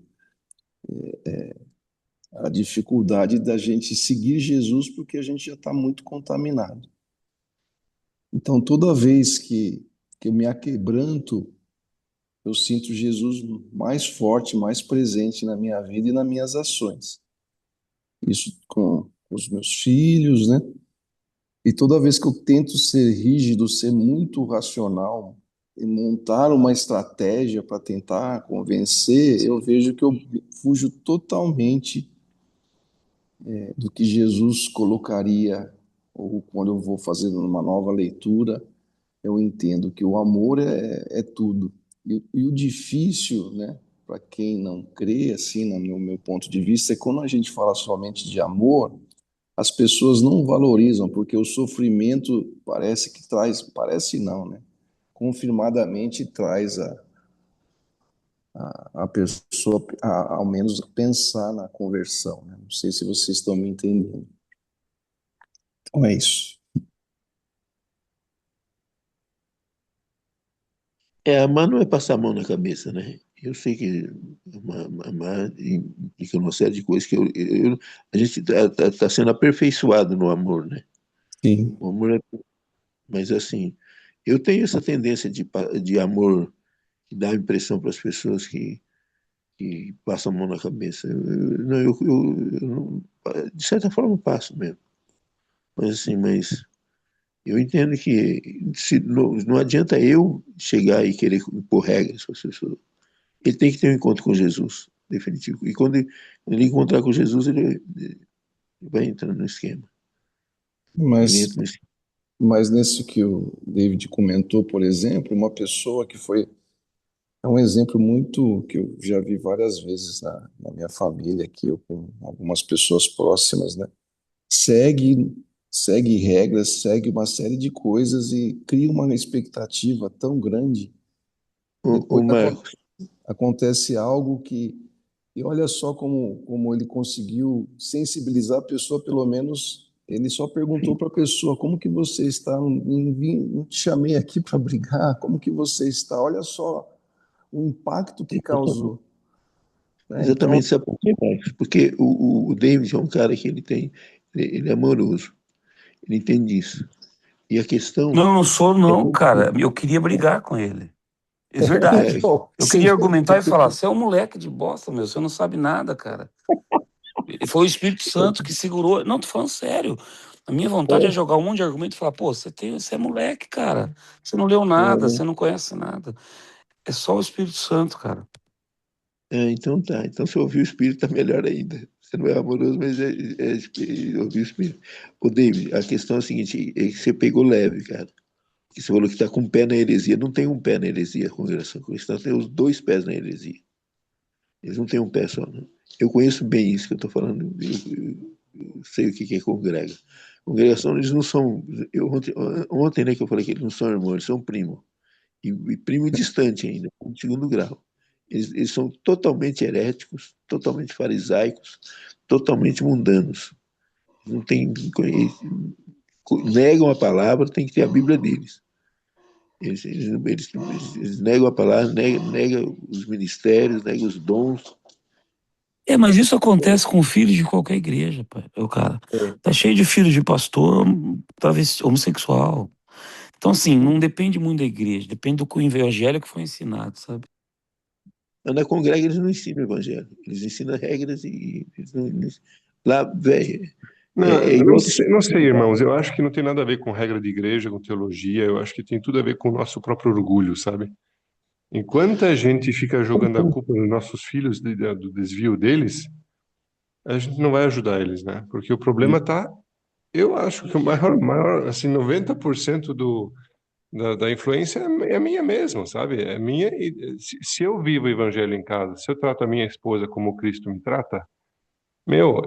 a dificuldade da gente seguir Jesus porque a gente já está muito contaminado. Então, toda vez que eu me aquebranto, eu sinto Jesus mais forte, mais presente na minha vida e nas minhas ações. Isso com os meus filhos, né? E toda vez que eu tento ser rígido, ser muito racional e montar uma estratégia para tentar convencer, eu vejo que eu fujo totalmente do que Jesus colocaria, ou quando eu vou fazer uma nova leitura, eu entendo que o amor é tudo. E o difícil, né, para quem não crê, assim, no meu ponto de vista, é quando a gente fala somente de amor, as pessoas não valorizam, porque o sofrimento parece não, né? Confirmadamente traz a pessoa ao menos pensar na conversão, né? Não sei se vocês estão me entendendo. Então é isso. Amar não é passar a mão na cabeça, né? Eu sei que amar implica uma série de coisas que a gente tá sendo aperfeiçoado no amor, né? Sim. O amor mas assim, eu tenho essa tendência de amor que dá a impressão para as pessoas que passam a mão na cabeça. Não, eu não, de certa forma, passo mesmo. Mas assim, eu entendo que não adianta eu chegar e querer impor regras para as pessoas. Ele tem que ter um encontro com Jesus, definitivo. E quando ele encontrar com Jesus, ele vai entrando no esquema. Ele Mas entra no esquema. Mas nesse que o David comentou, por exemplo, uma pessoa que foi é um exemplo muito que eu já vi várias vezes na minha família aqui, eu com algumas pessoas próximas, né? Segue, segue regras, segue uma série de coisas e cria uma expectativa tão grande. O Depois Marcos, acontece algo e olha só como ele conseguiu sensibilizar a pessoa, pelo menos ele só perguntou para a pessoa, como que você está? Não te chamei aqui para brigar, como que você está? Olha só o impacto que exatamente, causou, né? Então, exatamente, sabe por quê, Marcos? Porque o David é um cara que ele é amoroso, ele entende isso. E a questão Não, eu não sou, é não, como cara. Eu queria brigar com ele. É é, verdade. bom, Eu sim, queria argumentar e falar: você é um moleque de bosta, meu, você não sabe nada, cara. E foi o Espírito Santo que segurou. Não, tô falando sério. A minha vontade é jogar um monte de argumento e falar: pô, você é moleque, cara. Você não leu nada, você não conhece nada. É só o Espírito Santo, cara. então tá. Então, se ouvir o Espírito, tá melhor ainda. Você não é amoroso, mas ouvir o Espírito. O David, a questão é a seguinte: é que você pegou leve, cara. Que você falou que tá com um pé na heresia. Não tem um pé na heresia, a congregação cristã tem os dois pés na heresia. Eles não têm um pé só, não. Eu conheço bem isso que eu estou falando. Eu sei o que é congrega. Congregação, eles não são. Ontem, né, que eu falei que eles não são irmãos, eles são primo. E primo distante ainda, de segundo grau. Eles são totalmente heréticos, totalmente farisaicos, totalmente mundanos. Não tem, negam a palavra, tem que ter a Bíblia deles. Eles negam a palavra, negam os ministérios, negam os dons. É, mas isso acontece com filhos de qualquer igreja, pai. O cara tá cheio de filhos de pastor, talvez homossexual. Então, assim, não depende muito da igreja, depende do que o evangelho que foi ensinado, sabe? Mas na congrega eles não ensinam o evangelho. Eles ensinam regras e lá, velho, Não, é não igual sei, não sei, irmãos. Eu acho que não tem nada a ver com regra de igreja, com teologia. Eu acho que tem tudo a ver com o nosso próprio orgulho, sabe? Enquanto a gente fica jogando a culpa nos nossos filhos do desvio deles, a gente não vai ajudar eles, né? Porque o problema tá. Eu acho que o maior assim, 90% da influência é minha mesmo, sabe? É minha. E se eu vivo o evangelho em casa, se eu trato a minha esposa como Cristo me trata, meu,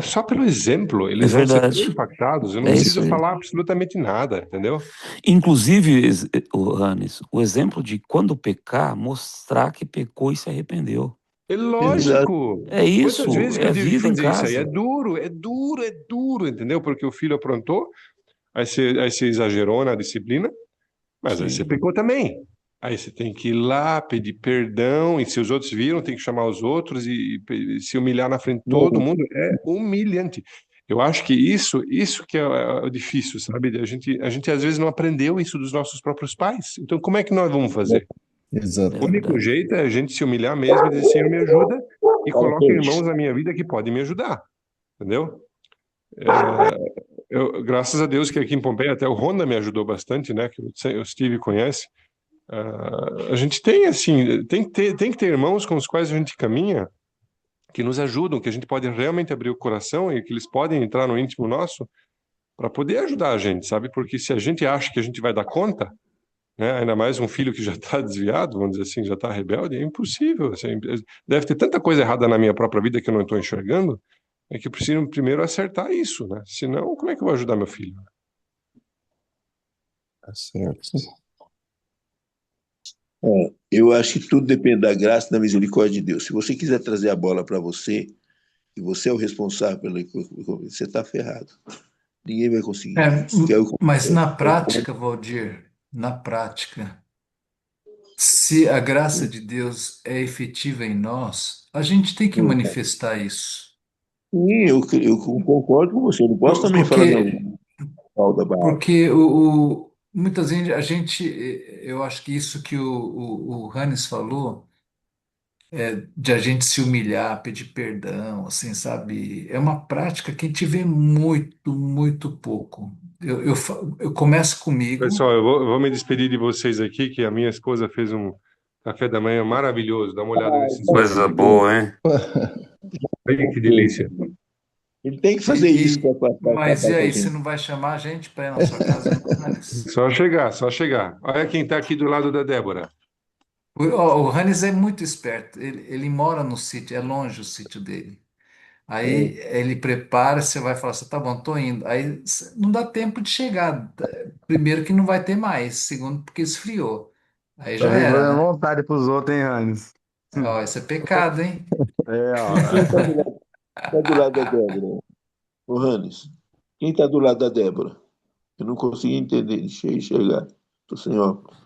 só pelo exemplo, É eles vão ser tão verdade. impactados, eu não É isso preciso aí. falar absolutamente nada, entendeu? Inclusive, o Hannes, o exemplo de quando pecar, mostrar que pecou e se arrependeu. É Exato. lógico. É Quantas isso, vezes que eu é tive que vida em fazer isso aí? É casa. duro, é duro, é duro, entendeu? Porque o filho aprontou, aí você exagerou na disciplina, mas aí você Sim. pecou também. Aí você tem que ir lá pedir perdão, e se os outros viram, tem que chamar os outros e se humilhar na frente de todo Não, mundo. É humilhante. Eu acho que isso que é o difícil, sabe? A gente às vezes não aprendeu isso dos nossos próprios pais. Então, como é que nós vamos fazer? É O exato. único verdade. jeito é a gente se humilhar mesmo e dizer, Senhor, me ajuda, e fala coloca peixe. irmãos na minha vida que podem me ajudar, entendeu? Graças a Deus que aqui em Pompeia até o Honda me ajudou bastante, né? Que o Steve conhece. A gente tem assim, tem que ter irmãos com os quais a gente caminha, que nos ajudam, que a gente pode realmente abrir o coração e que eles podem entrar no íntimo nosso para poder ajudar a gente, sabe? Porque se a gente acha que a gente vai dar conta, né? Ainda mais um filho que já está desviado, vamos dizer assim, já está rebelde, é impossível. Assim, deve ter tanta coisa errada na minha própria vida que eu não estou enxergando, é que eu preciso primeiro acertar isso, né? Senão, como é que eu vou ajudar meu filho? Tá certo. Eu acho que tudo depende da graça e da misericórdia de Deus. Se você quiser trazer a bola para você, e você é o responsável você está ferrado. Ninguém vai conseguir. É, Que é mas na prática, Valdir, na prática, se a graça de Deus é efetiva em nós, a gente tem que manifestar isso. Sim, eu concordo com você. Eu não posso também falar, Porque, não, pau da barra. porque muitas vezes eu acho que isso que o Hannes falou, de a gente se humilhar, pedir perdão, assim, sabe? É uma prática que a gente vê muito, muito pouco. Eu começo comigo. Pessoal, eu vou me despedir de vocês aqui, que a minha esposa fez um café da manhã maravilhoso. Dá uma olhada nesses Coisa pães aqui. boa, hein? Olha que delícia. Ele tem que fazer isso E, para mas acabar e com a aí, você gente. não vai chamar a gente para ir na sua casa, não, Hannes? Só chegar, só chegar. Olha quem está aqui do lado da Débora. O Hannes é muito esperto. Ele mora no sítio, é longe o sítio dele. Aí ele prepara, você vai falar assim, tá bom, tô indo. Aí não dá tempo de chegar. Primeiro que não vai ter mais, segundo porque esfriou. Aí Tá já bem era, fazendo né? vontade pros outros, hein, Hannes? Ó, isso é pecado, hein? É, ó. E quem tá do lado da Débora? O Hannes. Quem está do lado da Débora? Eu não consegui entender, deixa eu enxergar. Estou sem óculos.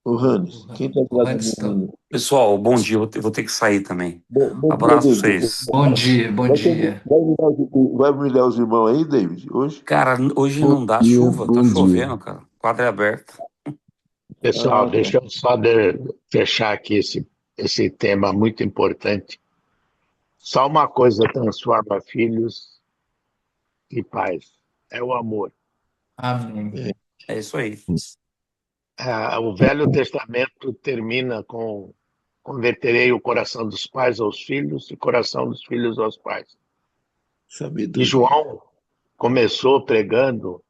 O Hannes. Quem está do O lado da Hannes tá... menina? Pessoal, bom dia. Eu vou ter que sair também. Bom dia, Abraço pra David. vocês. Bom dia, bom dia. Vai humilhar os irmãos aí, David, hoje? Cara, hoje Bom não dá dia, chuva, tá bom dia. chovendo, cara. O quadro é aberto. Pessoal, Ah, tá. deixa eu só fechar aqui esse tema muito importante. Só uma coisa transforma filhos e pais: é o amor. Amém. É isso aí. O Velho Testamento termina com: converterei o coração dos pais aos filhos e o coração dos filhos aos pais. E Sabedoria. João começou pregando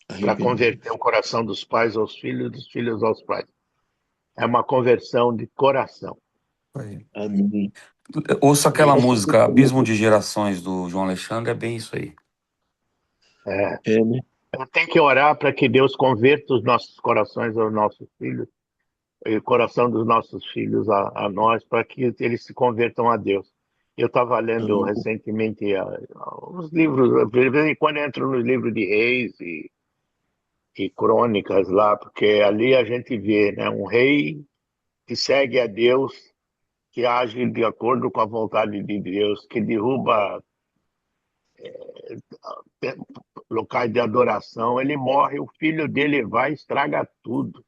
para Arrependimento. converter o coração dos pais aos filhos e dos filhos aos pais. É uma conversão de coração. Amém. Ouça aquela Esse, música Abismo de Gerações do João Alexandre, é bem isso aí. Né? eu tenho que orar para que Deus converta os nossos corações aos nossos filhos e o coração dos nossos filhos a nós, para que eles se convertam a Deus. Eu estava lendo Amém. recentemente os livros, de vez em quando entro nos livros de Reis e Crônicas lá, porque ali a gente vê, né, um rei que segue a Deus, que age de acordo com a vontade de Deus, que derruba locais de adoração, ele morre, o filho dele vai e estraga tudo.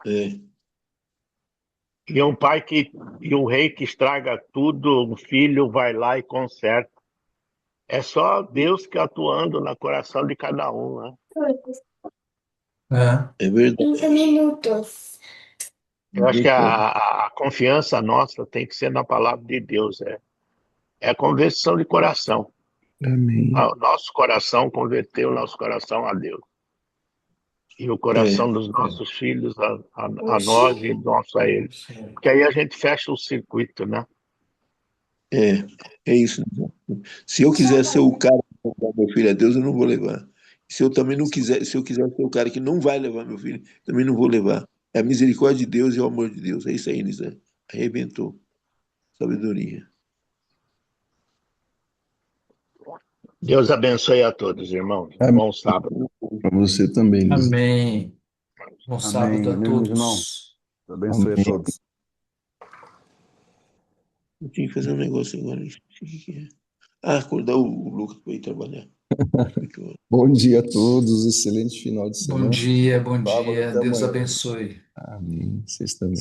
É. E um rei que estraga tudo, um filho vai lá e conserta. É só Deus que atuando no coração de cada um, né? É. É verdade. 15 minutos. Eu acho que Deixa eu- a confiança nossa tem que ser na palavra de Deus. É a conversão de coração. Amém. O nosso coração converteu o nosso coração a Deus. E o É, coração dos nossos filhos a nós e nosso a eles. Porque aí a gente fecha o circuito, né? é, é isso. Se eu quiser ser o cara que vai levar meu filho a Deus, eu não vou levar. Se eu também não quiser, se eu quiser ser o cara que não vai levar meu filho, também não vou levar. É a misericórdia de Deus e o amor de Deus. É isso aí, Nisa. Arrebentou. Sabedoria. Deus abençoe a todos, irmãos. Amém. Bom sábado. Para você também, Lisa. Amém. Bom sábado Amém. a Mesmo, irmão. todos. Abençoe a Amém. todos. Eu tinha que fazer um negócio agora. Esqueci o que que é. Ah, acordar o Lucas para ir trabalhar. 8 horas. Bom dia a todos, excelente final de Bom semana. dia, bom Sábado, dia. até Deus amanhã. abençoe. Amém. Vocês também.